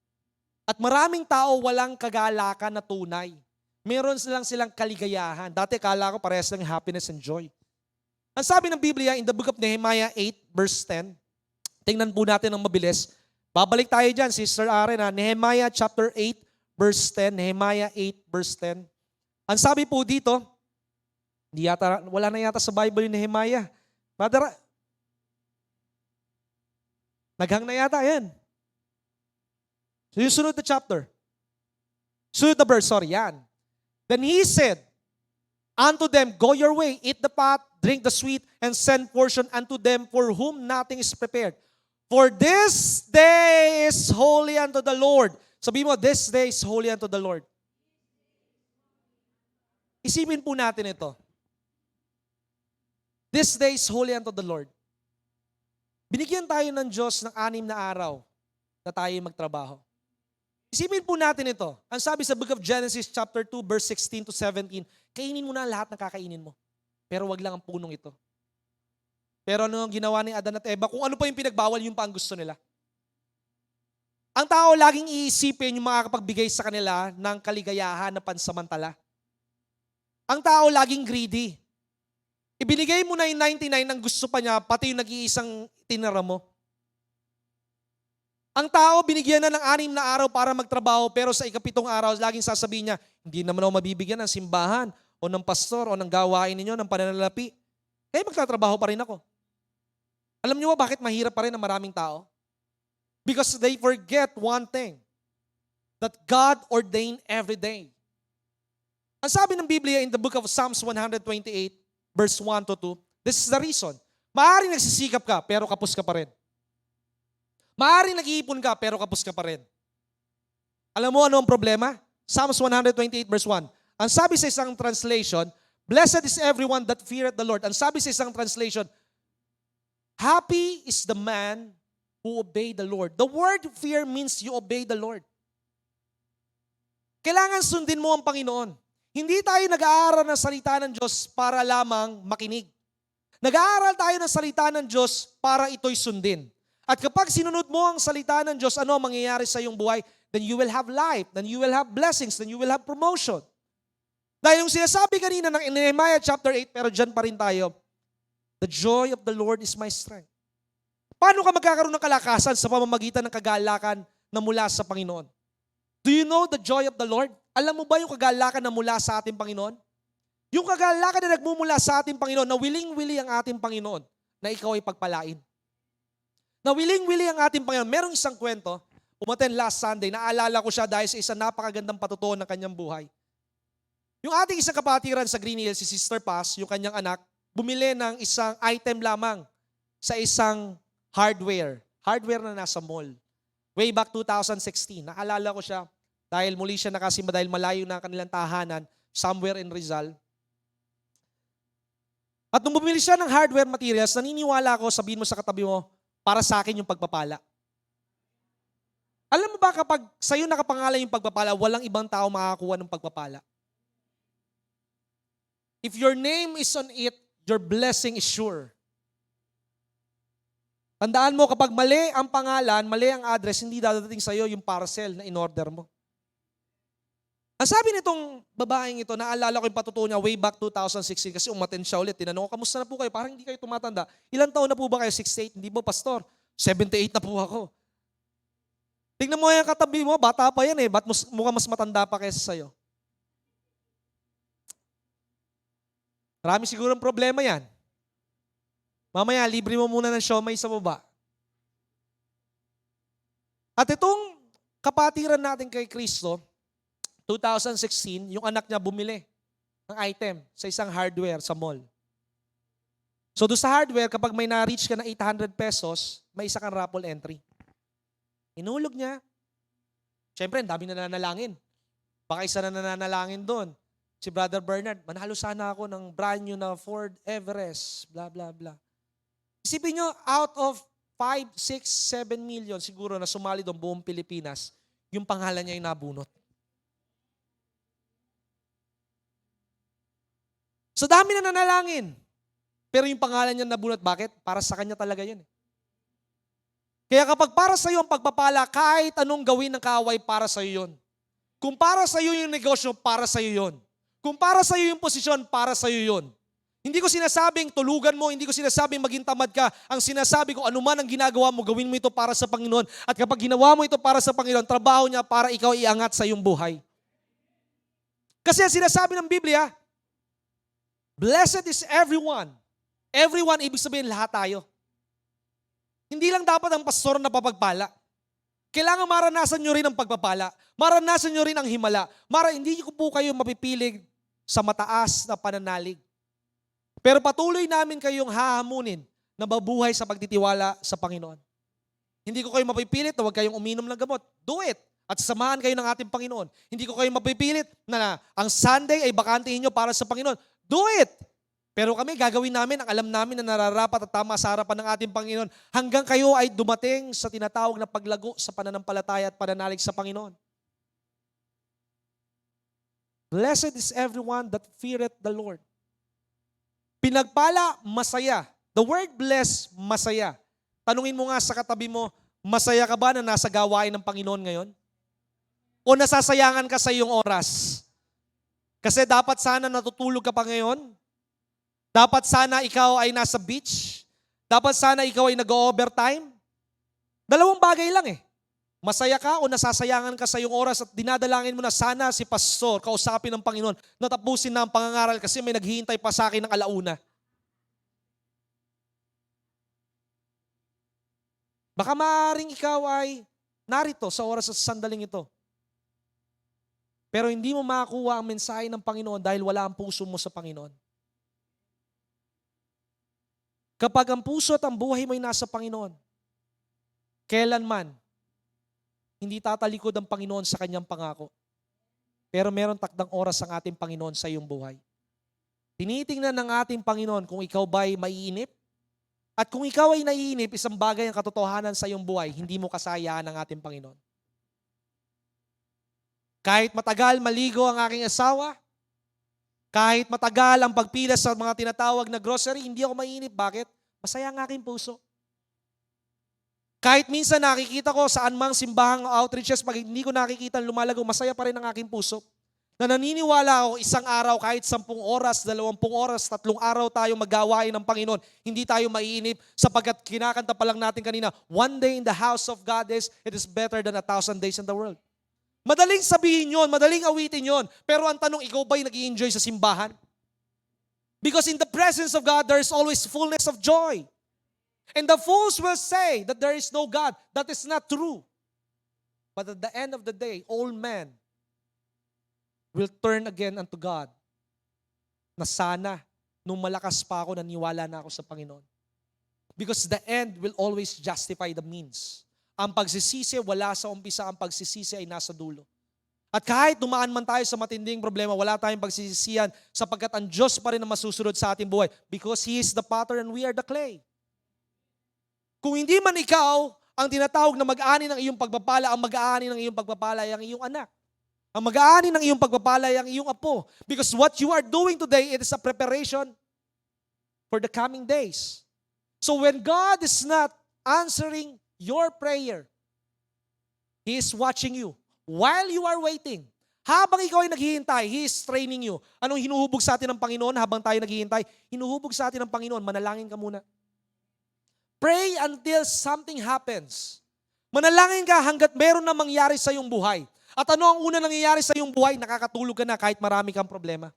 At maraming tao walang kagalakan na tunay. Meron silang kaligayahan. Dati kala ko parehas lang happiness and joy. Ang sabi ng Biblia in the book of Nehemiah 8 verse 10, tingnan po natin ng mabilis. Babalik tayo dyan, Sister Aren, Nehemiah chapter 8 verse 10, Nehemiah 8 verse 10. Ang sabi po dito, wala na yata sa Bible yung Nehemiah. Brother, naghang na yata yan. So yung sunod na chapter. Sunod na verse, yan. Then he said unto them, go your way, eat the pot, drink the sweet, and send portion unto them for whom nothing is prepared. For this day is holy unto the Lord. Sabi mo, this day is holy unto the Lord. Isipin po natin ito. This day is holy unto the Lord. Binigyan tayo ng Diyos ng 6 na araw na tayo magtrabaho. Isipin po natin ito. Ang sabi sa book of Genesis chapter 2 verse 16 to 17, kainin mo na lahat ng kakainin mo. Pero wag lang ang punong ito. Pero ano ang ginawa ni Adan at Eva? Kung ano pa yung pinagbawal, yung pa ang gusto nila. Ang tao laging iisipin yung makakapagbigay sa kanila ng kaligayahan na pansamantala. Ang tao laging greedy. Ibinigay mo na yung 99 ang gusto pa niya, pati yung nag-iisang tinira mo. Ang tao binigyan na ng 6 na araw para magtrabaho, pero sa ika-7 araw, laging sasabihin niya, hindi naman ako mabibigyan ng simbahan o ng pastor o ng gawain ninyo, ng pananalapi. Magtatrabaho pa rin ako. Alam niyo ba bakit mahirap pa rin ang maraming tao? Because they forget one thing, that God ordained every day. Ang sabi ng Biblia in the book of Psalms 128, verse 1 to 2, this is the reason. Maaaring nagsisikap ka, pero kapos ka pa rin. Maaaring nag-iipon ka, pero kapos ka pa rin. Alam mo ano ang problema? Psalms 128, verse 1. Ang sabi sa isang translation, blessed is everyone that feareth the Lord. Ang sabi sa isang translation, happy is the man who obey the Lord. The word fear means you obey the Lord. Kailangan sundin mo ang Panginoon. Hindi tayo nag-aaral ng salita ng Diyos para lamang makinig. Nag-aaral tayo ng salita ng Diyos para ito'y sundin. At kapag sinunod mo ang salita ng Diyos, ano ang mangyayari sa iyong buhay? Then you will have life, then you will have blessings, then you will have promotion. Dahil yung sinasabi kanina ng Nehemiah chapter 8, pero dyan pa rin tayo, the joy of the Lord is my strength. Paano ka magkakaroon ng kalakasan sa pamamagitan ng kagalakan na mula sa Panginoon? Do you know the joy of the Lord? Alam mo ba yung kagalakan na mula sa ating Panginoon? Yung kagalakan na nagmumula sa ating Panginoon, na willing-willy ang ating Panginoon na ikaw ay pagpalain. Na willing-willy ang ating Panginoon. Merong isang kwento, umaten last Sunday, naalala ko siya dahil sa isang napakagandang patutuan ng kanyang buhay. Yung ating isang kapatiran sa Green Hills, si Sister Paz, yung kanyang anak, bumili ng isang item lamang sa isang hardware na nasa mall. Way back 2016, naalala ko siya dahil muli siya nakasimba dahil malayo na ang kanilang tahanan, somewhere in Rizal. At nung bumili siya ng hardware materials, naniniwala ako, sabihin mo sa katabi mo, para sa akin yung pagpapala. Alam mo ba kapag sa'yo nakapangalan yung pagpapala, walang ibang tao makakakuha ng pagpapala. If your name is on it, your blessing is sure. Tandaan mo, kapag mali ang pangalan, mali ang address, hindi dadating sa'yo yung parcel na in-order mo. Ang sabi nitong babaeng ito, naalala ko yung patutuo niya way back 2016 kasi umaten siya ulit. Tinanong ko, kamusta na po kayo? Parang hindi kayo tumatanda. Ilang taon na po ba kayo? 68? Hindi po, pastor. 78 na po ako. Tingnan mo yung katabi mo, bata pa yan eh. Ba't mukhang mas matanda pa kaysa sa'yo? Marami sigurong problema yan. Mamaya, libre mo muna ng siomay sa baba. At itong kapatiran natin kay Kristo, 2016, yung anak niya bumili ng item sa isang hardware sa mall. So doon sa hardware, kapag may na-reach ka na 800 pesos, may isa kang raffle entry. Inulog niya. Siyempre, ang dami na nananalangin. Baka isa na nananalangin doon. Si Brother Bernard, manalo sana ako ng brand new na Ford Everest, blah, blah, blah. Isipin nyo, out of 5, 6, 7 million siguro na sumali doon buong Pilipinas, yung pangalan niya yung nabunot. So dami na nanalangin. Pero yung pangalan niya nabunot, bakit? Para sa kanya talaga yun. Kaya kapag para sa iyo ang pagpapala, kahit anong gawin ng kaaway, para sa iyo yun. Kung para sa iyo yung negosyo, para sa iyo yun. Kung para sa iyo yung posisyon, para sa iyo yun. Hindi ko sinasabing tulugan mo, hindi ko sinasabing maging tamad ka. Ang sinasabi ko, anuman ang ginagawa mo, gawin mo ito para sa Panginoon. At kapag ginawa mo ito para sa Panginoon, trabaho niya para ikaw iangat sa iyong buhay. Kasi ang sinasabi ng Biblia, blessed is everyone. Everyone, ibig sabihin lahat tayo. Hindi lang dapat ang pastor na papagpala. Kailangan maranasan nyo rin ang pagpapala. Maranasan nyo rin ang himala. Hindi ko po kayo mapipilig sa mataas na pananalig. Pero patuloy namin kayong hahamunin na mabuhay sa pagtitiwala sa Panginoon. Hindi ko kayo mapipilit na huwag kayong uminom ng gamot. Do it. At samahan kayo ng ating Panginoon. Hindi ko kayo mapipilit na ang Sunday ay bakantihin nyo para sa Panginoon. Do it! Pero kami, gagawin namin ang alam namin na nararapat at tama sa harapan ng ating Panginoon hanggang kayo ay dumating sa tinatawag na paglago sa pananampalataya at pananalig sa Panginoon. Blessed is everyone that feareth the Lord. Pinagpala, masaya. The word bless, masaya. Tanungin mo nga sa katabi mo, masaya ka ba na nasa gawain ng Panginoon ngayon? O nasasayangan ka sa iyong oras? Kasi dapat sana natutulog ka pa ngayon. Dapat sana ikaw ay nasa beach. Dapat sana ikaw ay nag-overtime. Dalawang bagay lang eh. Masaya ka o nasasayangan ka sa iyong oras at dinadalangin mo na sana si pastor, kausapin ng Panginoon, natapusin na ang pangangaral kasi may naghihintay pa sa akin ng alauna. Baka maaaring ikaw ay narito sa oras at sandaling ito. Pero hindi mo makakuha ang mensahe ng Panginoon dahil wala ang puso mo sa Panginoon. Kapag ang puso at ang buhay mo ay nasa Panginoon, kailanman, hindi tatalikod ang Panginoon sa kanyang pangako. Pero meron takdang oras ang ating Panginoon sa iyong buhay. Tinitingnan ng ating Panginoon kung ikaw ba'y maiinip. At kung ikaw ay naiinip, isang bagay ang katotohanan sa iyong buhay, hindi mo kasayaan ng ating Panginoon. Kahit matagal maligo ang aking asawa, kahit matagal ang pagpila sa mga tinatawag na grocery, hindi ako maiinip. Bakit? Masaya ang aking puso. Kahit minsan nakikita ko saan mang simbahang outreaches, pag hindi ko nakikita lumalago, masaya pa rin ang aking puso. Na naniniwala ako isang araw, kahit 10 oras, 20 oras, 3 araw tayo maggawain ng Panginoon, hindi tayo maiinip sapagkat kinakanta pa lang natin kanina, one day in the house of God it is better than 1,000 days in the world. Madaling sabihin yon, madaling awitin yon, pero ang tanong, ikaw ba'y nag-i-enjoy sa simbahan? Because in the presence of God, there is always fullness of joy. And the fools will say that there is no God. That is not true. But at the end of the day, all men will turn again unto God. Na sana, nung malakas pa ako, naniwala na ako sa Panginoon. Because the end will always justify the means. Ang pagsisisi, wala sa umpisa. Ang pagsisisi ay nasa dulo. At kahit dumaan man tayo sa matinding problema, wala tayong pagsisisihan sapagkat ang Diyos pa rin ang masusunod sa ating buhay. Because He is the potter and we are the clay. Kung hindi man ikaw ang tinatawag na mag-aani ng iyong pagpapala, ang mag-aani ng iyong pagpapala ay ang iyong anak. Ang mag-aani ng iyong pagpapala ay ang iyong apo. Because what you are doing today, it is a preparation for the coming days. So when God is not answering your prayer, He is watching you. While you are waiting, habang ikaw ay naghihintay, He is training you. Anong hinuhubog sa atin ng Panginoon habang tayo naghihintay? Hinuhubog sa atin ng Panginoon, manalangin ka muna. Pray until something happens. Manalangin ka hanggat meron na mangyari sa iyong buhay. At ano ang una nangyayari sa iyong buhay? Nakakatulog ka na kahit marami kang problema.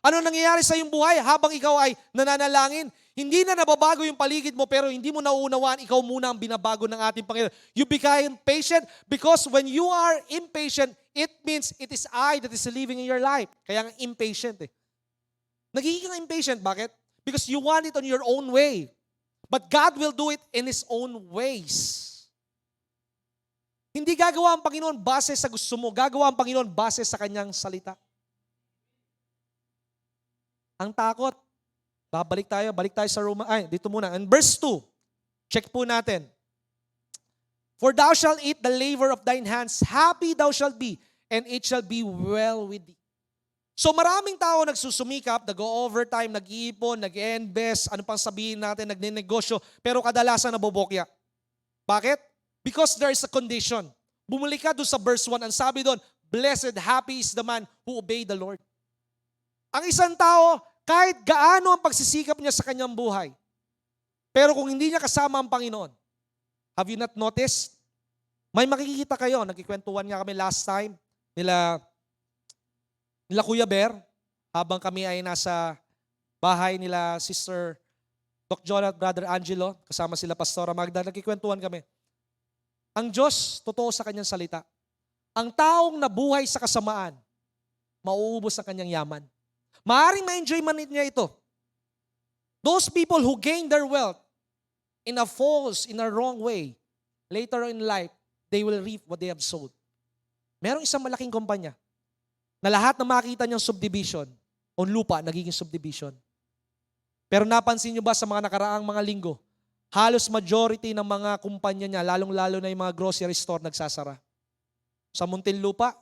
Ano nangyayari sa iyong buhay habang ikaw ay nananalangin? Hindi na nababago yung paligid mo pero hindi mo nauunawaan, ikaw muna ang binabago ng ating Panginoon. You become patient because when you are impatient, it means it is I that is living in your life. Kaya nga impatient eh. Nagiging impatient, bakit? Because you want it on your own way. But God will do it in His own ways. Hindi gagawa ang Panginoon base sa gusto mo. Gagawa ang Panginoon base sa Kanyang salita. Ang takot. Balik tayo sa Roma. Dito muna. In verse 2, check po natin. For thou shalt eat the labor of thine hands, happy thou shalt be, and it shall be well with thee. So maraming tao nagsusumikap, nag-overtime, nag-iipon, nag-invest, ano pang sabihin natin, nagne-negosyo, pero kadalasan nabobokya. Bakit? Because there is a condition. Bumalik ka doon sa verse 1, ang sabi doon, blessed, happy is the man who obey the Lord. Ang isang tao, kahit gaano ang pagsisikap niya sa kanyang buhay, pero kung hindi niya kasama ang Panginoon, have you not noticed? May makikita kayo, nagkikwentuhan nga kami last time, nila Kuya Bear, habang kami ay nasa bahay nila Sister Doc John at Brother Angelo, kasama sila Pastora Magda, nagkikwentuhan kami. Ang Diyos, totoo sa kanyang salita. Ang taong nabuhay sa kasamaan, mauubos ang kanyang yaman. Maaaring ma-enjoy man niya ito. Those people who gain their wealth in a false, in a wrong way, later in life, they will reap what they have sowed. Merong isang malaking kumpanya na lahat na makita niyang subdivision o lupa, nagiging subdivision. Pero napansin niyo ba sa mga nakaraang mga linggo, halos majority ng mga kumpanya niya, lalong-lalo na yung mga grocery store, nagsasara. Sa Muntinlupa,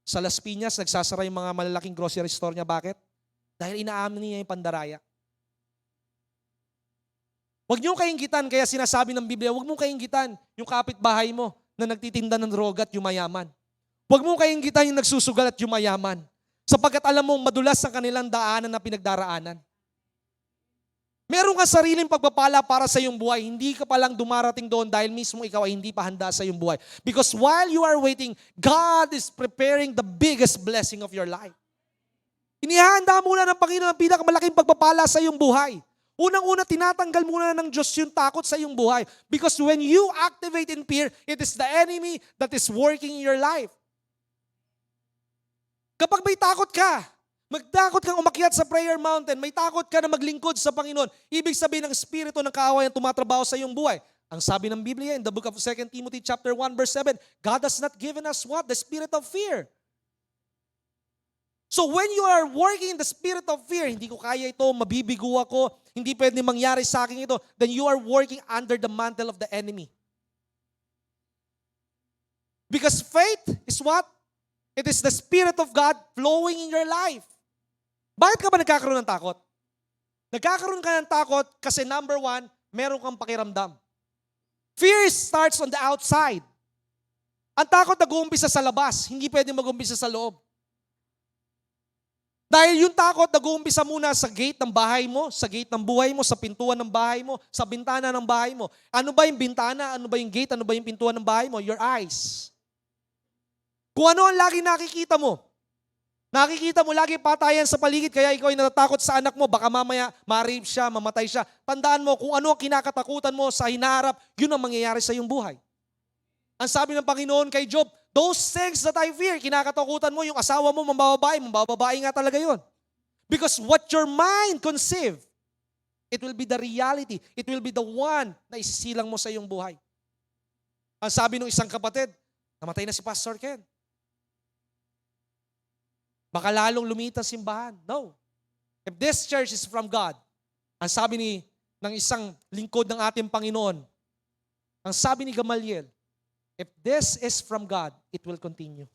sa Las Piñas, nagsasara yung mga malalaking grocery store niya. Bakit? Dahil inaamin niya yung pandaraya. Huwag niyo kainggitan, kaya sinasabi ng Biblia, huwag mong kainggitan yung kapitbahay mo na nagtitinda ng droga at yumayaman. Huwag mong kainggitan yung nagsusugal at yumayaman. Sapagkat alam mong madulas ang kanilang daanan na pinagdaraanan. Meron ka sariling pagpapala para sa iyong buhay. Hindi ka palang dumarating doon dahil mismo ikaw ay hindi pa handa sa iyong buhay. Because while you are waiting, God is preparing the biggest blessing of your life. Inihanda muna ng Panginoon ang pinakamalaking pagpapala sa iyong buhay. Unang-una, tinatanggal muna ng Diyos yung takot sa iyong buhay. Because when you activate in fear, it is the enemy that is working in your life. Kapag may takot ka, magtakot kang umakyat sa prayer mountain, may takot ka na maglingkod sa Panginoon, ibig sabihin ng Espiritu ng kaaway ang tumatrabaho sa iyong buhay. Ang sabi ng Biblia in the book of 2 Timothy chapter 1 verse 7, God has not given us what? The spirit of fear. So when you are working in the spirit of fear, hindi ko kaya ito, mabibigo ako, hindi pwede mangyari sa akin ito, then you are working under the mantle of the enemy. Because faith is what? It is the Spirit of God flowing in your life. Bakit ka ba nagkakaroon ng takot? Nagkakaroon ka ng takot kasi number one, meron kang pakiramdam. Fear starts on the outside. Ang takot nag-uumpisa sa labas, hindi pwede mag-umpisa sa loob. Dahil yung takot nag-uumpisa muna sa gate ng bahay mo, sa gate ng buhay mo, sa pintuan ng bahay mo, sa bintana ng bahay mo. Ano ba yung bintana? Ano ba yung gate? Ano ba yung pintuan ng bahay mo? Your eyes. Kung ano ang lagi nakikita mo. Nakikita mo lagi patayan sa paligid kaya ikaw ay natatakot sa anak mo. Baka mamaya ma-rape siya, mamatay siya. Tandaan mo kung ano ang kinakatakutan mo sa hinaharap, yun ang mangyayari sa iyong buhay. Ang sabi ng Panginoon kay Job, those things that I fear, kinakatakutan mo, yung asawa mo, mambababae nga talaga yun. Because what your mind conceive, it will be the reality. It will be the one na isisilang mo sa iyong buhay. Ang sabi ng isang kapatid, namatay na si Pastor Ken. Baka lalong lumiit ang simbahan. No. If this church is from God, ang sabi ng isang lingkod ng ating Panginoon, ang sabi ni Gamaliel, if this is from God, it will continue.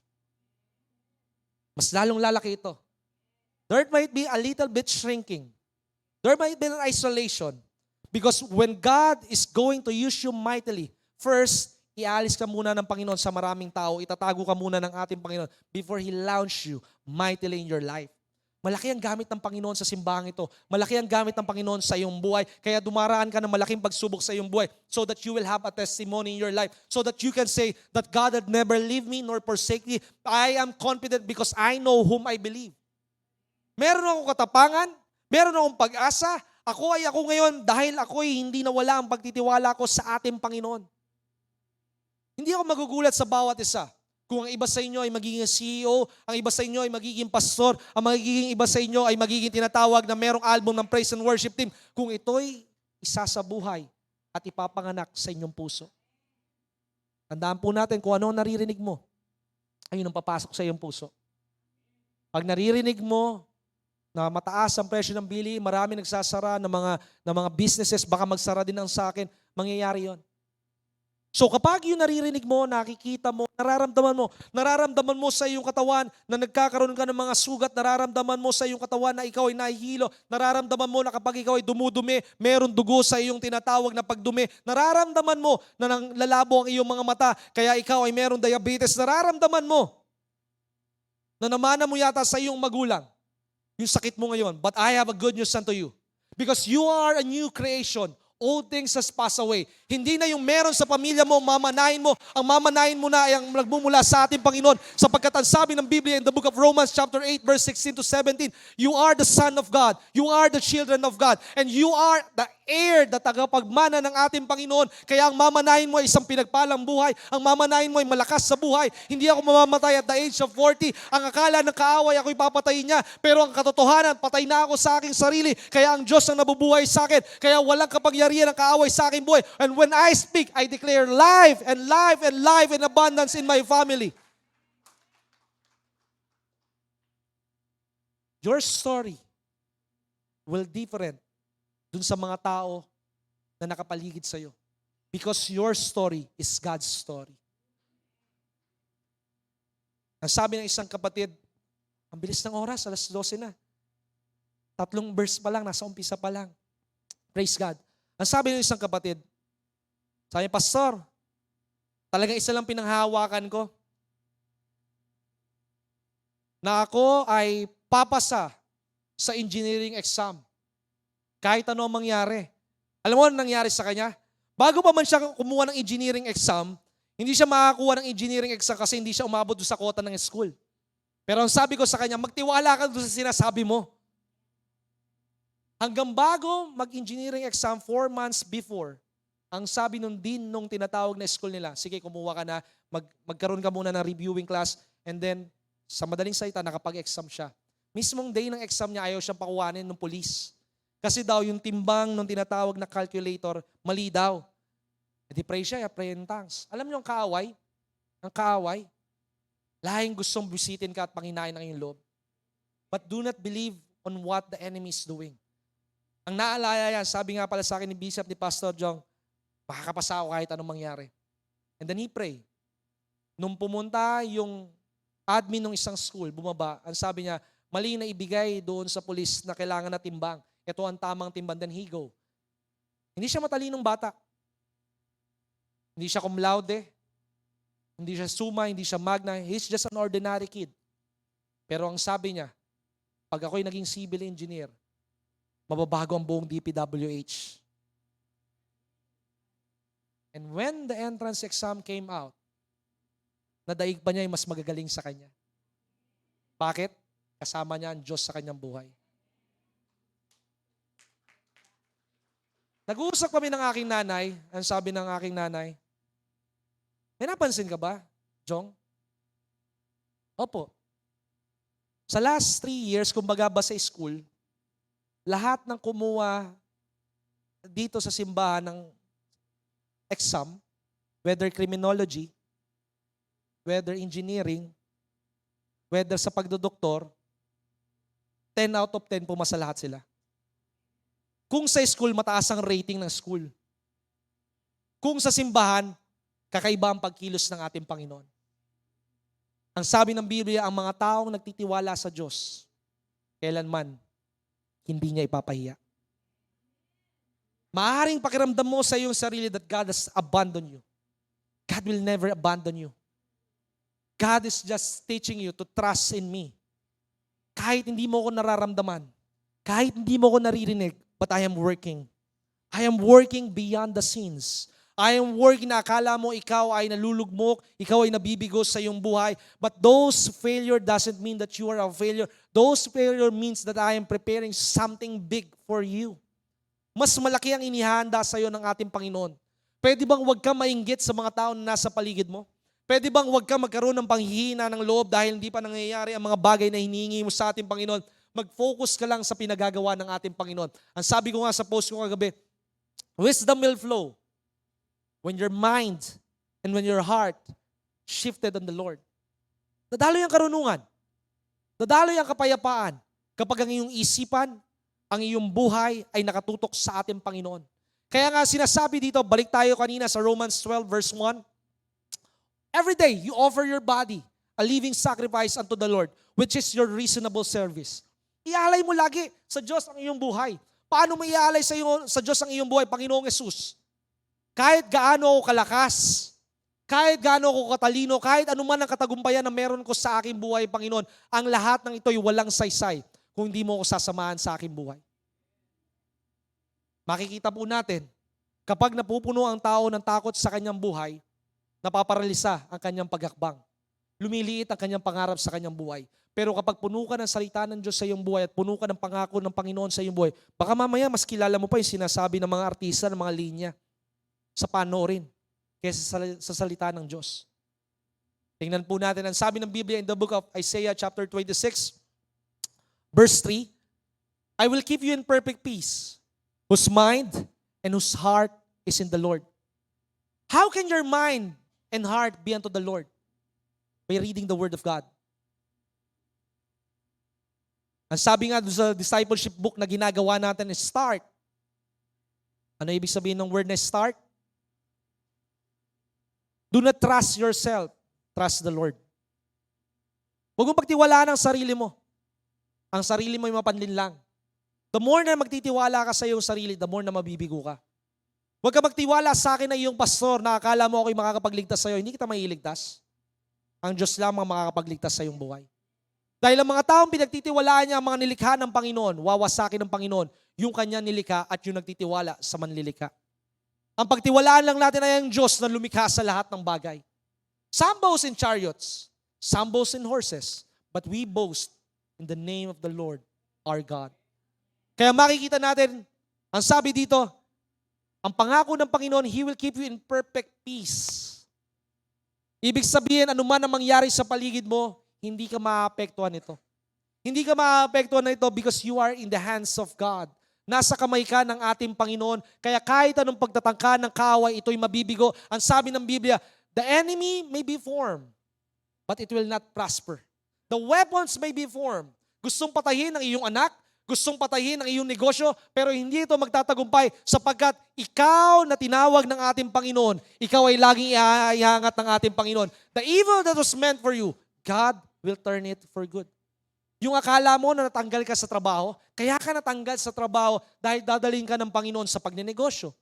Mas lalong lalaki ito. There might be a little bit shrinking. There might be an isolation. Because when God is going to use you mightily, first, ialis ka muna ng Panginoon sa maraming tao, itatago ka muna ng ating Panginoon before He launch you mightily in your life. Malaki ang gamit ng Panginoon sa simbahang ito. Malaki ang gamit ng Panginoon sa iyong buhay. Kaya dumaraan ka ng malaking pagsubok sa iyong buhay so that you will have a testimony in your life. So that you can say that God had never leave me nor forsake me. I am confident because I know whom I believe. Meron akong katapangan, meron akong pag-asa. Ako ay ako ngayon dahil ako ay hindi nawala ang pagtitiwala ko sa ating Panginoon. Hindi ako magugulat sa bawat isa. Kung ang iba sa inyo ay magiging CEO, ang iba sa inyo ay magiging pastor, ang magiging iba sa inyo ay magiging tinatawag na merong album ng praise and worship team, kung ito'y isa sa buhay at ipapanganak sa inyong puso. Tandaan po natin kung ano ang naririnig mo, ayun ang papasok sa iyong puso. Pag naririnig mo na mataas ang presyo ng bili, marami nagsasara ng mga businesses, baka magsara din ang sa akin, mangyayari yon. So kapag yung naririnig mo, nakikita mo, nararamdaman mo sa iyong katawan na nagkakaroon ka ng mga sugat, nararamdaman mo sa iyong katawan na ikaw ay nahihilo, nararamdaman mo na kapag ikaw ay dumudumi, meron dugo sa iyong tinatawag na pagdumi, nararamdaman mo na lalabo ang iyong mga mata, kaya ikaw ay meron diabetes, nararamdaman mo na namana mo yata sa iyong magulang yung sakit mo ngayon. But I have a good news unto you. Because you are a new creation. Old things has passed away. Hindi na yung meron sa pamilya mo, mamanahin mo. Ang mamanahin mo na ay ang nagmumula sa ating Panginoon. Sapagkat ang sabi ng Biblia in the book of Romans chapter 8 verse 16 to 17, you are the son of God. You are the children of God. And you are the heir, the tagapagmana ng ating Panginoon. Kaya ang mamanahin mo ay isang pinagpalang buhay. Ang mamanahin mo ay malakas sa buhay. Hindi ako mamamatay at the age of 40. Ang akala ng kaaway ako'y papatayin niya. Pero ang katotohanan, patay na ako sa aking sarili. Kaya ang Diyos ang nabubuhay sa akin. Kaya walang kapangyarihan ng kaaway sa aking buhay. And when I speak, I declare life and life and life in abundance in my family. Your story will different dun sa mga tao na nakapaligid sa'yo. Because your story is God's story. Ang sabi ng isang kapatid, ang bilis ng oras, 12:00 na. 3 verse pa lang, nasa umpisa pa lang. Praise God. Ang sabi ng isang kapatid, sabi, Pastor, talagang isa lang pinanghahawakan ko, na ako ay papasa sa engineering exam. Kahit ano ang mangyari. Alam mo ano nangyari sa kanya? Bago pa man siya kumuha ng engineering exam, hindi siya makakuha ng engineering exam kasi hindi siya umabot doon sa quota ng school. Pero ang sabi ko sa kanya, magtiwala ka doon sa sinasabi mo. Hanggang bago mag-engineering exam 4 months before, ang sabi nung dean nung tinatawag na school nila, sige kumuha ka na, magkaroon ka muna ng reviewing class, and then sa madaling salita, nakapag-exam siya. Mismong day ng exam niya, ayaw siyang pakuhanin ng police. Kasi daw yung timbang nung tinatawag na calculator, mali daw. E di pray siya, pray in tongues. Alam niyo ang kaaway? Ang kaaway? Lahing gustong bisitin ka at panginain ang iyong loob. But do not believe on what the enemy is doing. Ang naalala yan, sabi nga pala sa akin ni Bishop, ni Pastor Jong, makakapasa ako kahit anong mangyari. And then he pray. Nung pumunta yung admin ng isang school, bumaba, ang sabi niya, mali na ibigay doon sa pulis na kailangan na timbang. Ito ang tamang timbang, then he go. Hindi siya matalinong bata. Hindi siya cum laude. Hindi siya summa, hindi siya magna. He's just an ordinary kid. Pero ang sabi niya, pag ako'y naging civil engineer, mababago ang buong DPWH. And when the entrance exam came out, nadaig pa niya yung mas magagaling sa kanya. Bakit? Kasama niya ang Diyos sa kanyang buhay. Nag-uusap kami ng aking nanay. Ang sabi ng aking nanay, may napansin ka ba, Jong? Opo. Sa last 3 years, kumbaga ba sa school, lahat ng kumuha dito sa simbahan ng exam, whether criminology, whether engineering, whether sa pagdodoktor, 10 out of 10 pumasa lahat sila. Kung sa school, mataas ang rating ng school. Kung sa simbahan, kakaiba ang pagkilos ng ating Panginoon. Ang sabi ng Biblia, ang mga taong nagtitiwala sa Diyos, kailanman, hindi niya ipapahiya. Maaaring pakiramdam mo sa iyong sarili that God has abandoned you. God will never abandon you. God is just teaching you to trust in me. Kahit hindi mo ko nararamdaman, kahit hindi mo ko naririnig, but I am working. I am working beyond the scenes. I am working na akala mo ikaw ay nalulugmok, ikaw ay nabibigo sa iyong buhay. But those failure doesn't mean that you are a failure. Those failure means that I am preparing something big for you. Mas malaki ang inihanda sa iyo ng ating Panginoon. Pwede bang huwag ka mainggit sa mga tao na nasa paligid mo? Pwede bang huwag ka magkaroon ng panghihina ng loob dahil hindi pa nangyayari ang mga bagay na hinihingi mo sa ating Panginoon? Mag-focus ka lang sa pinagagawa ng ating Panginoon. Ang sabi ko nga sa post ko kagabi, wisdom will flow when your mind and when your heart shifted on the Lord. Dadaloy ang karunungan. Dadaloy ang kapayapaan kapag ang iyong isipan, ang iyong buhay ay nakatutok sa ating Panginoon. Kaya nga sinasabi dito, balik tayo kanina sa Romans 12 verse 1, every day you offer your body a living sacrifice unto the Lord, which is your reasonable service. Ialay mo lagi sa Diyos ang iyong buhay. Paano mo ialay sa Diyos ang iyong buhay, Panginoong Yesus? Kahit gaano ako kalakas, kahit gaano ako katalino, kahit anuman ang katagumpayan na meron ko sa aking buhay, Panginoon, ang lahat ng ito ay walang saysay kung hindi mo ako sasamahan sa aking buhay. Makikita po natin, kapag napupuno ang tao ng takot sa kanyang buhay, napaparalisa ang kanyang paghakbang. Lumiliit ang kanyang pangarap sa kanyang buhay. Pero kapag puno ka ng salita ng Diyos sa iyong buhay at puno ka ng pangako ng Panginoon sa iyong buhay, baka mamaya mas kilala mo pa yung sinasabi ng mga artista, ng mga linya sa panoorin kaysa sa salita ng Diyos. Tingnan po natin ang sabi ng Biblia in the book of Isaiah chapter 26, verse 3, I will keep you in perfect peace, whose mind and whose heart is in the Lord. How can your mind and heart be unto the Lord? By reading the Word of God. Ang sabi nga sa discipleship book na ginagawa natin is start. Ano ibig sabihin ng word na start? Do not trust yourself. Trust the Lord. Huwag mong pagtiwalaan ang sarili mo. Ang sarili mo ay mapanlinlang. The more na magtitiwala ka sa iyong sarili, the more na mabibigo ka. Huwag ka magtiwala sa akin na iyong pastor na akala mo ako'y makakapagligtas sa iyo. Hindi kita maiiligtas. Ang Diyos lamang makakapagligtas sa iyong buhay. Dahil ang mga taong pinagtitiwalaan niya ang mga nilikha ng Panginoon, wawasakin ng Panginoon yung kanya nilikha at yung nagtitiwala sa manlilikha. Ang pagtiwalaan lang natin ay ang Diyos na lumikha sa lahat ng bagay. Some boast in chariots, some boast in horses, but we boast in the name of the Lord, our God. Kaya makikita natin, ang sabi dito, ang pangako ng Panginoon, He will keep you in perfect peace. Ibig sabihin, anuman ang mangyari sa paligid mo, hindi ka maapektuhan nito. Hindi ka maapektuhan na ito because you are in the hands of God. Nasa kamay ka ng ating Panginoon. Kaya kahit anong pagtatangka ng kaaway, ito'y mabibigo. Ang sabi ng Biblia, the enemy may be formed, but it will not prosper. The weapons may be formed. Gustong patayin ang iyong anak, gustong patayin ang iyong negosyo, pero hindi ito magtatagumpay sapagkat ikaw na tinawag ng ating Panginoon, ikaw ay laging ihahangat ng ating Panginoon. The evil that was meant for you, God will turn it for good. Yung akala mo na natanggal ka sa trabaho, kaya ka natanggal sa trabaho dahil dadalhin ka ng Panginoon sa pagnenegosyo.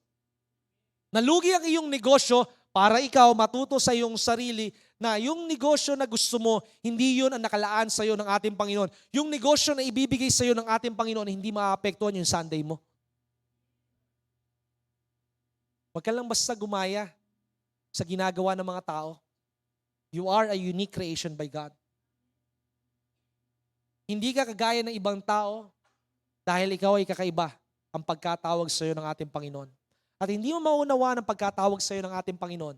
Nalugi ang iyong negosyo para ikaw matuto sa iyong sarili na yung negosyo na gusto mo, hindi yun ang nakalaan sa iyo ng ating Panginoon. Yung negosyo na ibibigay sa iyo ng ating Panginoon, hindi maapektuhan yung Sunday mo. Huwag ka lang basta gumaya sa ginagawa ng mga tao. You are a unique creation by God. Hindi ka kagaya ng ibang tao dahil ikaw ay kakaiba ang pagkatawag sa iyo ng ating Panginoon. At hindi mo maunawa ng pagkatawag sa iyo ng ating Panginoon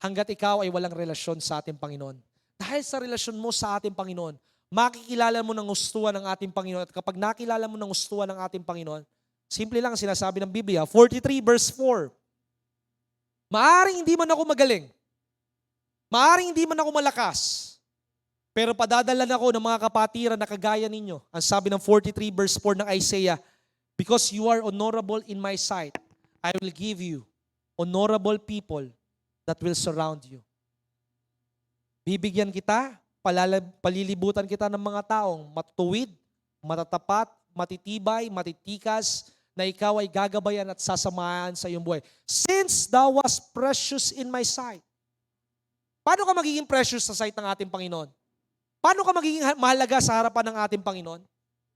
hanggat ikaw ay walang relasyon sa ating Panginoon. Dahil sa relasyon mo sa ating Panginoon, makikilala mo ng gustuhan ng ating Panginoon. At kapag nakilala mo ng gustuhan ng ating Panginoon, simple lang ang sinasabi ng Biblia, 43 verse 4. Maaring hindi man ako magaling, maaring hindi man ako malakas, pero padadalan ako ng mga kapatiran na kagaya ninyo. Ang sabi ng 43 verse 4 ng Isaiah, because you are honorable in my sight, I will give you honorable people that will surround you. Bibigyan kita, palilibutan kita ng mga taong matuwid, matatapat, matitibay, matitikas, na ikaw ay gagabayan at sasamahan sa iyong buhay. Since thou was precious in my sight. Paano ka magiging precious sa sight ng ating Panginoon? Paano ka magiging mahalaga sa harapan ng ating Panginoon?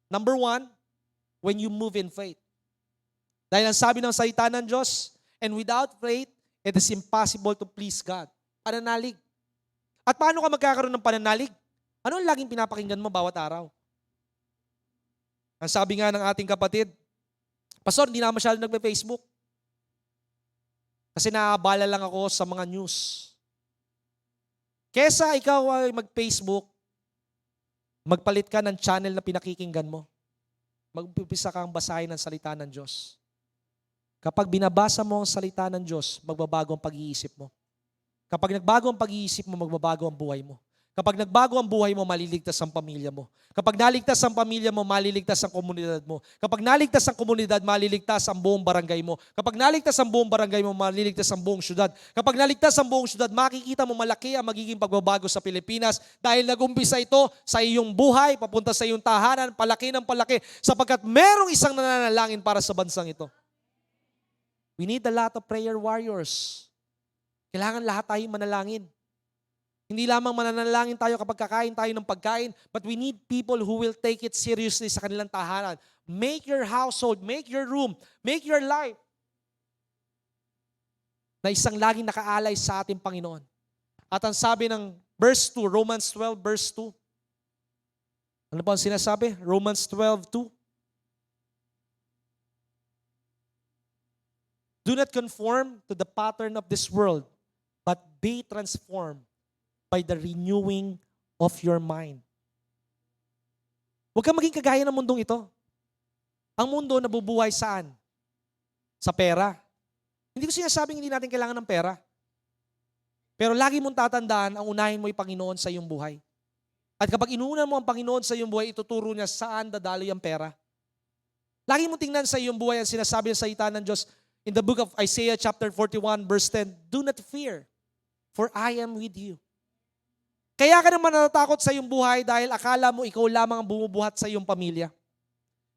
Number 1, when you move in faith. Dahil ang sabi ng salita ng Diyos, and without faith, it is impossible to please God. Pananalig. At paano ka magkakaroon ng pananalig? Ano ang laging pinapakinggan mo bawat araw? Ang sabi nga ng ating kapatid, Pastor, hindi na masyado nagpe-Facebook. Kasi naabala lang ako sa mga news. Kesa ikaw ay mag-Facebook, magpalit ka ng channel na pinakikinggan mo. Mag-upisa kang basahin ng salita ng Diyos. Kapag binabasa mo ang salita ng Diyos, magbabago ang pag-iisip mo. Kapag nagbago ang pag-iisip mo, magbabago ang buhay mo. Kapag nagbago ang buhay mo, maliligtas ang pamilya mo. Kapag naligtas ang pamilya mo, maliligtas ang komunidad mo. Kapag naligtas ang komunidad, maliligtas ang buong barangay mo. Kapag naligtas ang buong barangay mo, maliligtas ang buong syudad. Kapag naligtas ang buong syudad, makikita mo malaki ang magiging pagbabago sa Pilipinas dahil nag-umpisa ito sa iyong buhay, papunta sa iyong tahanan, palaki ng palaki, sapagkat merong isang nananalangin para sa bansang ito. We need a lot of prayer warriors. Kailangan lahat tayo manalangin. Hindi lamang mananalangin tayo kapag kakain tayo ng pagkain, but we need people who will take it seriously sa kanilang tahanan. Make your household, make your room, make your life na isang laging nakaalay sa ating Panginoon. At ang sabi ng verse 2, Romans 12 verse 2. Ano po ang sinasabi? Romans 12:2. Do not conform to the pattern of this world, but be transformed by the renewing of your mind. Huwag kang maging kagaya ng mundong ito. Ang mundo nabubuhay saan? Sa pera. Hindi ko sinasabing hindi natin kailangan ng pera. Pero lagi mong tatandaan, ang unahin mo ay Panginoon sa iyong buhay. At kapag inuuna mo ang Panginoon sa iyong buhay, ituturo niya saan dadaloy ang pera. Lagi mong tingnan sa iyong buhay ang sinasabi ng salita ng Diyos in the book of Isaiah chapter 41 verse 10, do not fear, for I am with you. Kaya ka naman natatakot sa iyong buhay dahil akala mo ikaw lamang ang bumubuhat sa iyong pamilya.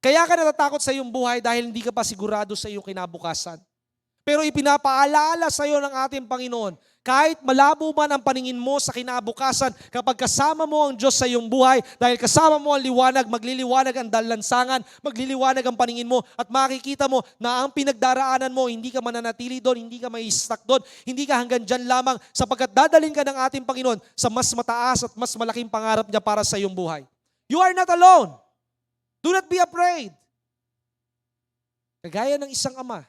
Kaya ka natatakot sa iyong buhay dahil hindi ka pa sigurado sa iyong kinabukasan. Pero ipinapaalaala sa iyo ng ating Panginoon, kahit malabo man ang paningin mo sa kinabukasan, kapag kasama mo ang Diyos sa iyong buhay, dahil kasama mo ang liwanag, magliliwanag ang dalansangan, magliliwanag ang paningin mo, at makikita mo na ang pinagdaraanan mo, hindi ka mananatili doon, hindi ka mai-stuck doon, hindi ka hanggang dyan lamang, sapagkat dadalhin ka ng ating Panginoon sa mas mataas at mas malaking pangarap niya para sa iyong buhay. You are not alone. Do not be afraid. Kagaya ng isang ama,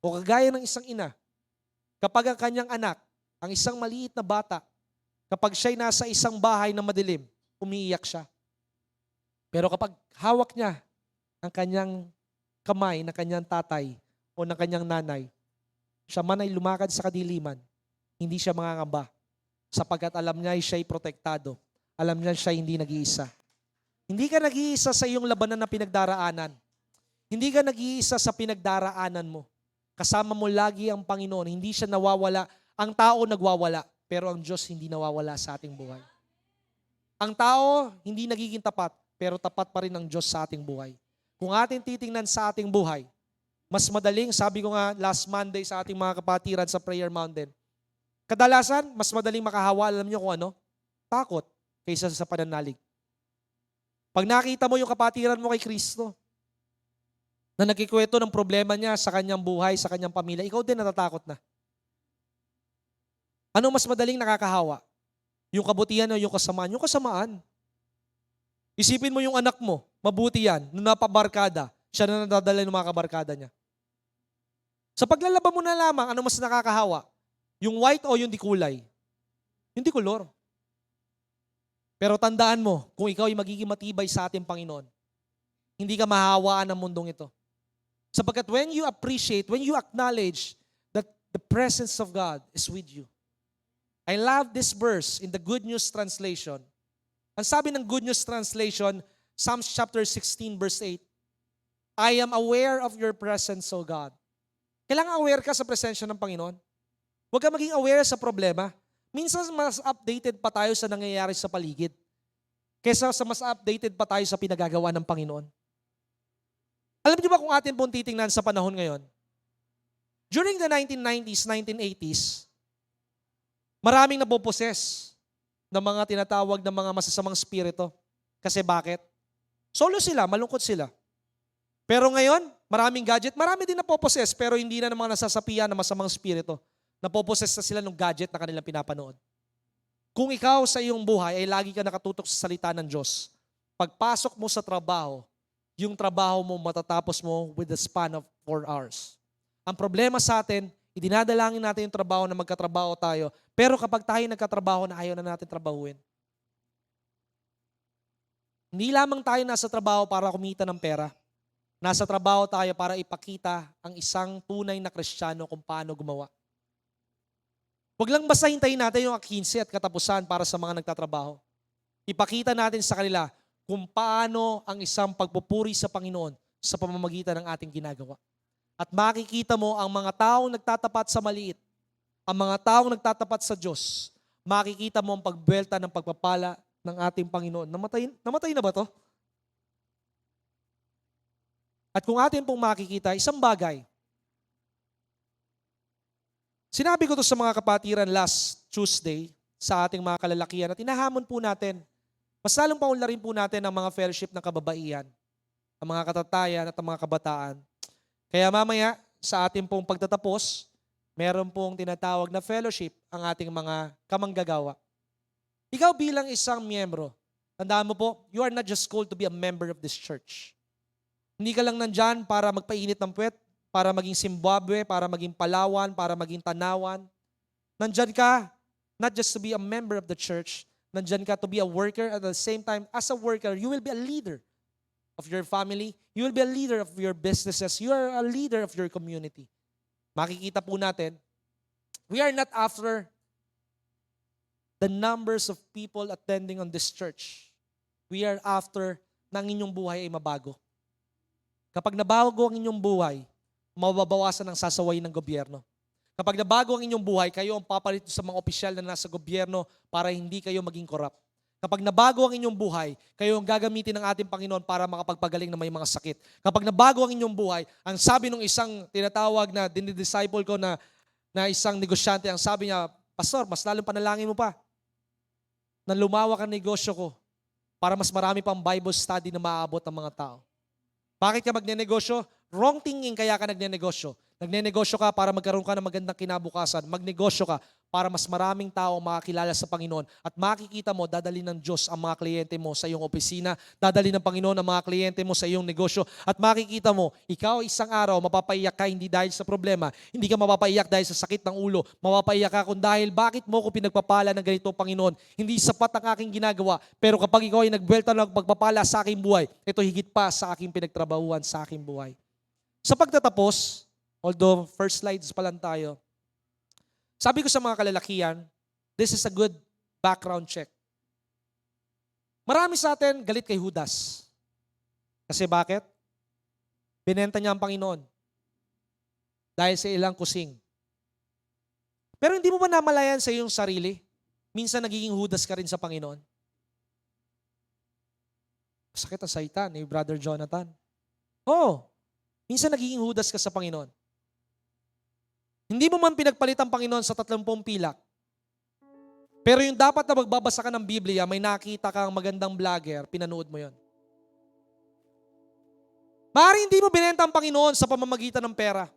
o kagaya ng isang ina, kapag ang kanyang anak, ang isang maliit na bata, kapag siya'y nasa isang bahay na madilim, umiiyak siya. Pero kapag hawak niya ang kanyang kamay ng kanyang tatay o ng kanyang nanay, siya man ay lumakad sa kadiliman, hindi siya mangangamba, sapagkat alam niya ay siya'y protektado. Alam niya siya hindi nag-iisa. Hindi ka nag-iisa sa iyong labanan na pinagdaraanan. Hindi ka nag-iisa sa pinagdaraanan mo. Kasama mo lagi ang Panginoon. Hindi siya nawawala. Ang tao nagwawala, pero ang Diyos hindi nawawala sa ating buhay. Ang tao hindi nagiging tapat, pero tapat pa rin ang Diyos sa ating buhay. Kung ating titingnan sa ating buhay, mas madaling, sabi ko nga last Monday sa ating mga kapatiran sa Prayer Mountain, kadalasan, mas madaling makahawa, alam niyo kung ano? Takot kaysa sa pananalig. Pag nakita mo yung kapatiran mo kay Kristo, na nagkikwento ng problema niya sa kanyang buhay, sa kanyang pamilya, ikaw din natatakot na. Ano mas madaling nakakahawa? Yung kabutihan o yung kasamaan? Yung kasamaan. Isipin mo yung anak mo, mabuti yan, nung napabarkada, siya na nadadala ng mga kabarkada niya. Sa paglalaba mo na lamang, ano mas nakakahawa? Yung white o yung di kulay? Yung di kulor. Pero tandaan mo, kung ikaw ay magiging matibay sa ating Panginoon, hindi ka mahahawaan ng mundong ito. Sapagkat when you appreciate, when you acknowledge that the presence of God is with you. I love this verse in the Good News Translation. Ang sabi ng Good News Translation, Psalms chapter 16 verse 8, I am aware of your presence, O God. Kailangan aware ka sa presensya ng Panginoon. Huwag ka maging aware sa problema. Minsan mas updated pa tayo sa nangyayari sa paligid kaysa sa mas updated pa tayo sa pinagagawa ng Panginoon. Alam niyo ba kung atin pong titingnan sa panahon ngayon? During the 1990s, 1980s, maraming napoposes ng mga tinatawag ng mga masasamang spirito. Kasi bakit? Solo sila, malungkot sila. Pero ngayon, maraming gadget, marami din napoposes, pero hindi na ng mga nasasapian ng masamang spirito. Napoposes na sila ng gadget na kanilang pinapanood. Kung ikaw sa iyong buhay ay lagi ka nakatutok sa salita ng Diyos, pagpasok mo sa trabaho, yung trabaho mo matatapos mo with the span of 4 hours. Ang problema sa atin, idinadalangin natin yung trabaho na magkatrabaho tayo, pero kapag tayo nagkatrabaho na ayaw na natin trabahuin. Hindi lamang tayo nasa trabaho para kumita ng pera. Nasa trabaho tayo para ipakita ang isang tunay na Kristiyano kung paano gumawa. Huwag lang basta hintayin natin yung 15 at katapusan para sa mga nagtatrabaho. Ipakita natin sa kanila kung paano ang isang pagpupuri sa Panginoon sa pamamagitan ng ating ginagawa. At makikita mo ang mga taong nagtatapat sa maliit, ang mga taong nagtatapat sa Diyos, makikita mo ang pagbelta ng pagpapala ng ating Panginoon. Namatay na ba to? At kung atin pong makikita, isang bagay, sinabi ko to sa mga kapatiran last Tuesday sa ating mga kalalakihan at inahamon po natin, mas lalong paunlarin po natin ang mga fellowship ng kababaihan, ang mga katatayan at ang mga kabataan. Kaya mamaya sa ating pong pagtatapos, meron pong tinatawag na fellowship ang ating mga kamanggagawa. Ikaw bilang isang miyembro, tandaan mo po, you are not just called to be a member of this church. Hindi ka lang nandyan para magpainit ng puwet, para maging Zimbabwe, para maging Palawan, para maging Tanawan. Nandyan ka, not just to be a member of the church, nandyan ka to be a worker, at the same time, as a worker, you will be a leader of your family, you will be a leader of your businesses, you are a leader of your community. Makikita po natin, we are not after the numbers of people attending on this church. We are after na ang inyong buhay ay mabago. Kapag nabago ang inyong buhay, mababawasan ang sasaway ng gobyerno. Kapag nabago ang inyong buhay, kayo ang papalit sa mga opisyal na nasa gobyerno para hindi kayo maging korap. Kapag nabago ang inyong buhay, kayo ang gagamitin ng ating Panginoon para makapagpagaling na may mga sakit. Kapag nabago ang inyong buhay, ang sabi ng isang tinatawag na dinidisciple ko na isang negosyante, ang sabi niya, Pastor, mas lalong panalangin mo pa na lumawak ang negosyo ko para mas marami pang Bible study na maaabot ang mga tao. Bakit ka magnenegosyo? Wrong thinking kaya ka nagnenegosyo. Nagnenegosyo ka para magkaroon ka ng magandang kinabukasan. Magnegosyo ka para mas maraming tao makakilala sa Panginoon. At makikita mo, dadali ng Diyos ang mga kliyente mo sa iyong opisina. Dadali ng Panginoon ang mga kliyente mo sa iyong negosyo. At makikita mo, ikaw isang araw, mapapaiyak ka hindi dahil sa problema. Hindi ka mapapaiyak dahil sa sakit ng ulo. Mapapaiyak ka kung dahil bakit mo ko pinagpapala ng ganito, Panginoon. Hindi sapat ang aking ginagawa. Pero kapag ikaw ay nagbuwelta ng pagpapala sa aking buhay, ito higit pa sa aking pinagtrabahuan sa aking buhay. Sa pagtatapos, although first slides pa lang tayo, sabi ko sa mga kalalakihan, this is a good background check. Marami sa atin galit kay Judas. Kasi bakit? Binenta niya ang Panginoon dahil sa ilang kusing. Pero hindi mo ba namalayan sa iyong sarili? Minsan nagiging Judas ka rin sa Panginoon. Sakit ang salita ni Brother Jonathan. Oh, minsan nagiging Judas ka sa Panginoon. Hindi mo man pinagpalit ang Panginoon sa 30 pilak. Pero yung dapat na magbabasa ka ng Biblia, may nakita kang magandang vlogger, pinanood mo yon. Maaaring hindi mo binenta ang Panginoon sa pamamagitan ng pera.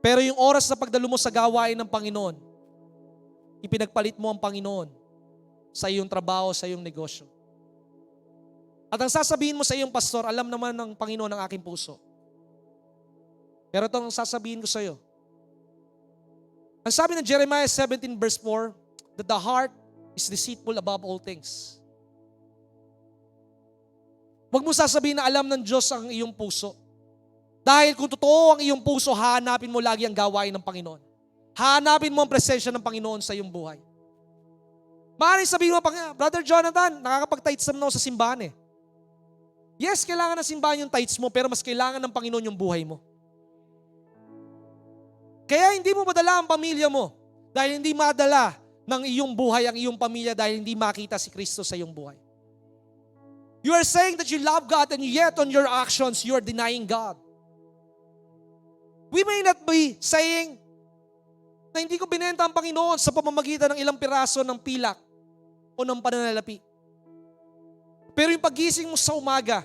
Pero yung oras na pagdalo mo sa gawain ng Panginoon, ipinagpalit mo ang Panginoon sa iyong trabaho, sa iyong negosyo. At ang sasabihin mo sa iyong pastor, alam naman ng Panginoon ang aking puso. Pero ito ang sasabihin ko sa iyo. Ang sabi ng Jeremiah 17 verse 4, that the heart is deceitful above all things. Huwag mo sasabihin na alam ng Diyos ang iyong puso. Dahil kung totoo ang iyong puso, hahanapin mo lagi ang gawain ng Panginoon. Hahanapin mo ang presensya ng Panginoon sa iyong buhay. Maaaring sabihin mo, Brother Jonathan, nakakapag-tithes naman ako sa simbahan eh. Yes, kailangan ng simbahan yung tithes mo, pero mas kailangan ng Panginoon yung buhay mo. Kaya hindi mo madala ang pamilya mo dahil hindi madala ng iyong buhay ang iyong pamilya dahil hindi makita si Kristo sa iyong buhay. You are saying that you love God and yet on your actions, you are denying God. We may not be saying na hindi ko binenta ang Panginoon sa pamamagitan ng ilang piraso ng pilak o ng pananalapi. Pero yung pagising mo sa umaga,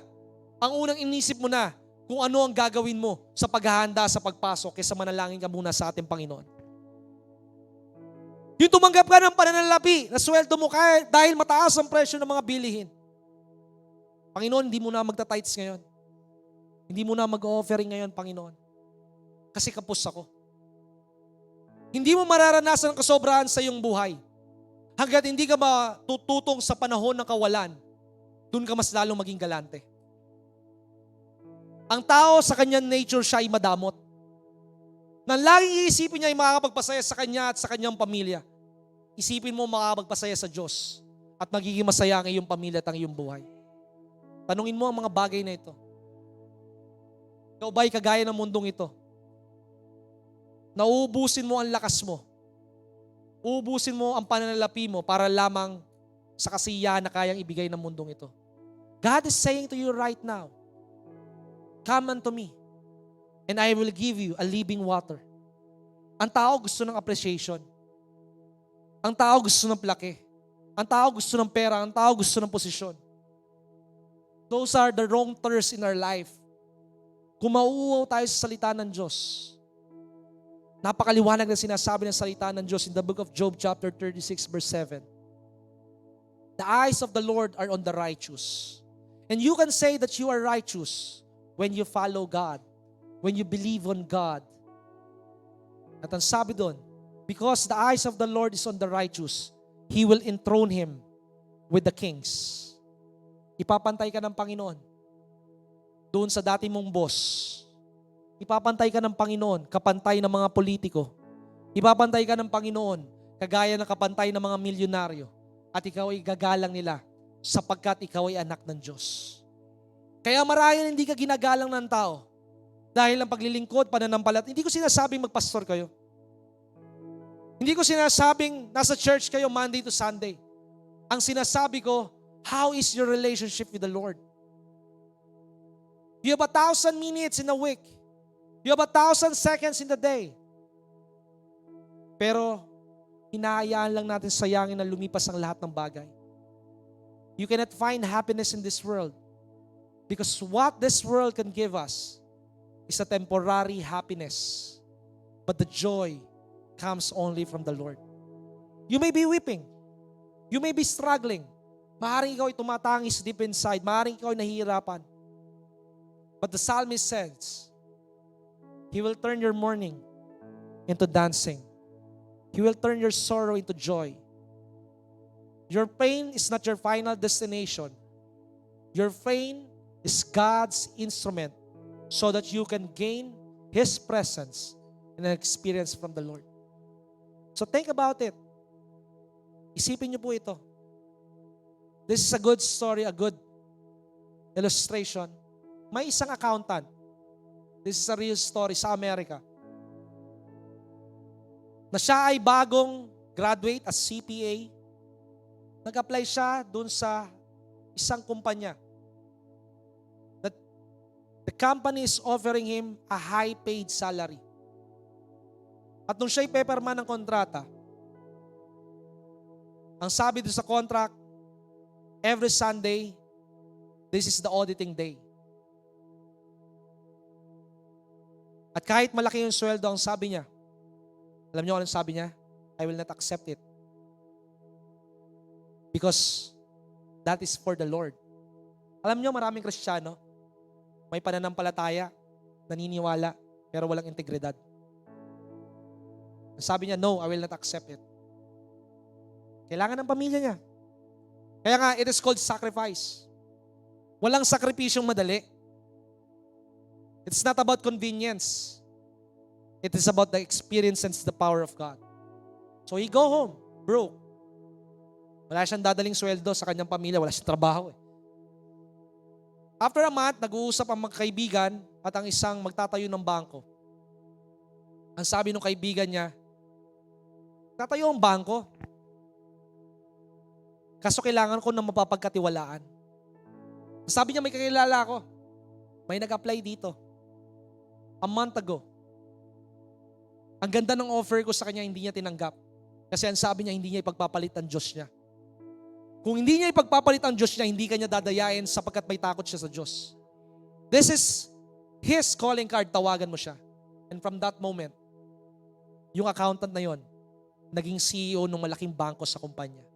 ang unang inisip mo na kung ano ang gagawin mo sa paghahanda sa pagpasok kaysa manalangin ka muna sa ating Panginoon. Yung tumanggap ka ng pananalapi na sweldo mo dahil mataas ang presyo ng mga bilihin. Panginoon, hindi mo na magta-tithes ngayon. Hindi mo na mag-offering ngayon, Panginoon. Kasi kapos ako. Hindi mo mararanasan ang kasobrahan sa iyong buhay. Hanggat hindi ka matututong sa panahon ng kawalan, doon ka mas lalong maging galante. Ang tao sa kanyang nature siya ay madamot. Nang laging iisipin niya ay makakapagpasaya sa kanya at sa kanyang pamilya. Isipin mo makakapagpasaya sa Diyos at magiging masaya ang iyong pamilya at ang iyong buhay. Tanungin mo ang mga bagay na ito. Ikaw ba'y kagaya ng mundong ito? Nauubusin mo ang lakas mo. Uubusin mo ang pananalapi mo para lamang sa kasiyahan na kayang ibigay ng mundong ito. God is saying to you right now, come unto me, and I will give you a living water. Ang tao gusto ng appreciation. Ang tao gusto ng plake. Ang tao gusto ng pera. Ang tao gusto ng posisyon. Those are the wrong thirsts in our life. Kung mauuwaw tayo sa salita ng Diyos, napakaliwanag na sinasabi ng salita ng Diyos in the book of Job chapter 36 verse 7. The eyes of the Lord are on the righteous. And you can say that you are righteous when you follow God, when you believe on God. At ang sabi doon, because the eyes of the Lord is on the righteous, He will enthrone him with the kings. Ipapantay ka ng Panginoon doon sa dati mong boss. Ipapantay ka ng Panginoon, kapantay ng mga politiko. Ipapantay ka ng Panginoon, kagaya ng kapantay ng mga milyonaryo. At ikaw ay gagalang nila sapagkat ikaw ay anak ng Diyos. Kaya marahil hindi ka ginagalang ng tao dahil ang paglilingkod, pananampalat. Hindi ko sinasabing magpastor kayo. Hindi ko sinasabing nasa church kayo Monday to Sunday. Ang sinasabi ko, how is your relationship with the Lord? You have 1,000 minutes in a week. You have 1,000 seconds in the day. Pero, hinahayaan lang natin sayangin na lumipas ang lahat ng bagay. You cannot find happiness in this world because what this world can give us is a temporary happiness. But the joy comes only from the Lord. You may be weeping. You may be struggling. Maaaring ikaw ay tumatangis deep inside. Maaaring ikaw ay nahihirapan. But the psalmist says, He will turn your mourning into dancing. He will turn your sorrow into joy. Your pain is not your final destination. Your pain is God's instrument so that you can gain His presence and an experience from the Lord. So think about it. Isipin niyo po ito. This is a good story, a good illustration. May isang accountant. This is a real story sa Amerika. Na siya ay bagong graduate as CPA. Nag-apply siya dun sa isang kumpanya. The company is offering him a high-paid salary. At nung siya'y paperman ng kontrata, ang sabi doon sa contract, every Sunday, this is the auditing day. At kahit malaki yung sweldo, ang sabi niya, alam niyo anong sabi niya? I will not accept it. Because that is for the Lord. Alam niyo, maraming Kristiyano, may pananampalataya, naniniwala, pero walang integridad. Sabi niya, no, I will not accept it. Kailangan ng pamilya niya. Kaya nga, it is called sacrifice. Walang sakripisyong madali. It's not about convenience. It is about the experience and the power of God. So he go home, broke. Wala siyang dadaling sweldo sa kanyang pamilya, wala siyang trabaho. After a month, nag-uusap ang magkaibigan at ang isang magtatayo ng bangko. Ang sabi ng kaibigan niya, tatayo ang bangko. Kaso kailangan ko ng mapapagkatiwalaan. Sabi niya, may kakilala ako. May nag-apply dito. A month ago. Ang ganda ng offer ko sa kanya, hindi niya tinanggap. Kasi ang sabi niya, hindi niya ipagpapalit ang Diyos niya. Kung hindi niya ipagpapalit ang Diyos niya, hindi kanya dadayain sapagkat may takot siya sa Diyos. This is his calling card, tawagan mo siya. And from that moment, yung accountant na yon, naging CEO ng malaking bangko sa kumpanya.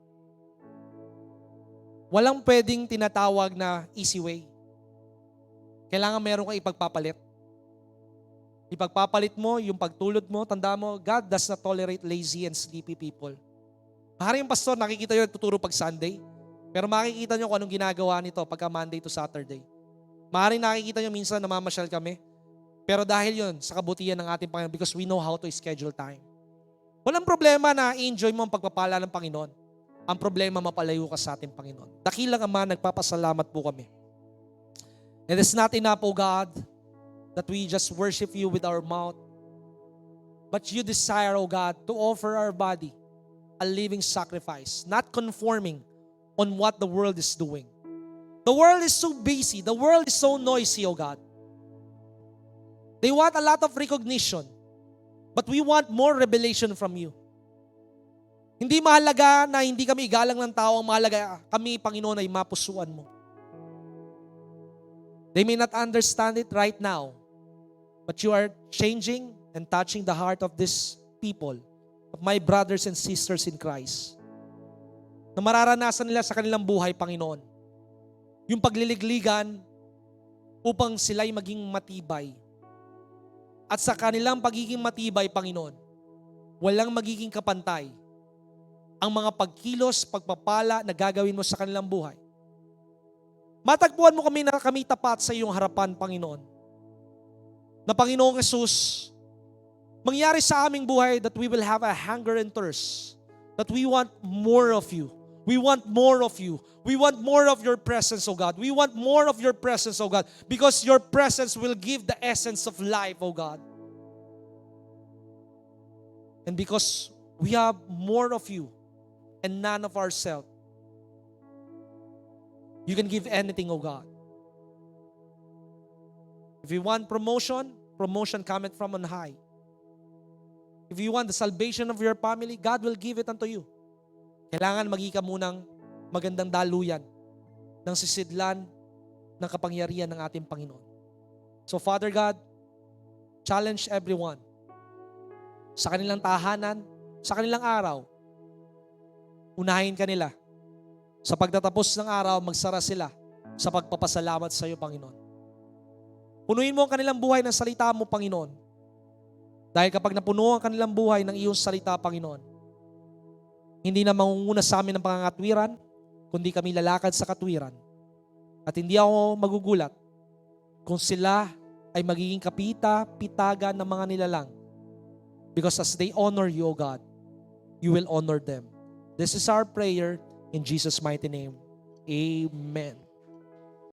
Walang pwedeng tinatawag na easy way. Kailangan meron kang ipagpapalit. Ipagpapalit mo yung pagtulog mo, tanda mo, God does not tolerate lazy and sleepy people. Maaaring yung pastor, nakikita nyo nagtuturo pag Sunday, pero makikita nyo kung anong ginagawa nito pagka Monday to Saturday. Maaaring nakikita nyo minsan namamasyal kami, pero dahil yun, sa kabutihan ng ating Panginoon, because we know how to schedule time. Walang problema na enjoy mo ang pagpapala ng Panginoon. Ang problema, mapalayo ka sa ating Panginoon. Dakilang Ama, nagpapasalamat po kami. It is not enough, O God, that we just worship you with our mouth. But you desire, O God, to offer our body a living sacrifice, not conforming on what the world is doing. The world is so busy. The world is so noisy, O God. They want a lot of recognition, but we want more revelation from you. Hindi mahalaga na hindi kami igalang ng tao, ang mahalaga kami, Panginoon, ay mapusuan mo. They may not understand it right now, but you are changing and touching the heart of these people, of my brothers and sisters in Christ, na mararanasan nila sa kanilang buhay, Panginoon, yung pagliligligan upang sila'y maging matibay. At sa kanilang pagiging matibay, Panginoon, walang magiging kapantay ang mga pagkilos, pagpapala na gagawin mo sa kanilang buhay. Matagpuan mo kami na kami tapat sa iyong harapan, Panginoon. Na Panginoong Jesus, mangyari sa aming buhay that we will have a hunger and thirst, that we want more of you. We want more of you. We want more of your presence, O God. We want more of your presence, O God, because your presence will give the essence of life, O God. And because We have more of you and none of ourselves. You can give anything, O God. If you want promotion, promotion cometh from on high. If you want the salvation of your family, God will give it unto you. Kailangan maging ka munang magandang daluyan ng sisidlan ng kapangyarihan ng ating Panginoon. So Father God, challenge everyone sa kanilang tahanan, sa kanilang araw. Unahin ka nila. Sa pagtatapos ng araw, magsara sila sa pagpapasalamat sa iyo, Panginoon. Punuin mo ang kanilang buhay ng salita mo, Panginoon. Dahil kapag napuno ang kanilang buhay ng iyong salita, Panginoon, hindi na mangunguna sa amin ng pangangatwiran, kundi kami lalakad sa katwiran. At hindi ako magugulat kung sila ay magiging kapita-pitagan ng mga nilalang. Because as they honor you, O God, you will honor them. This is our prayer in Jesus' mighty name. Amen.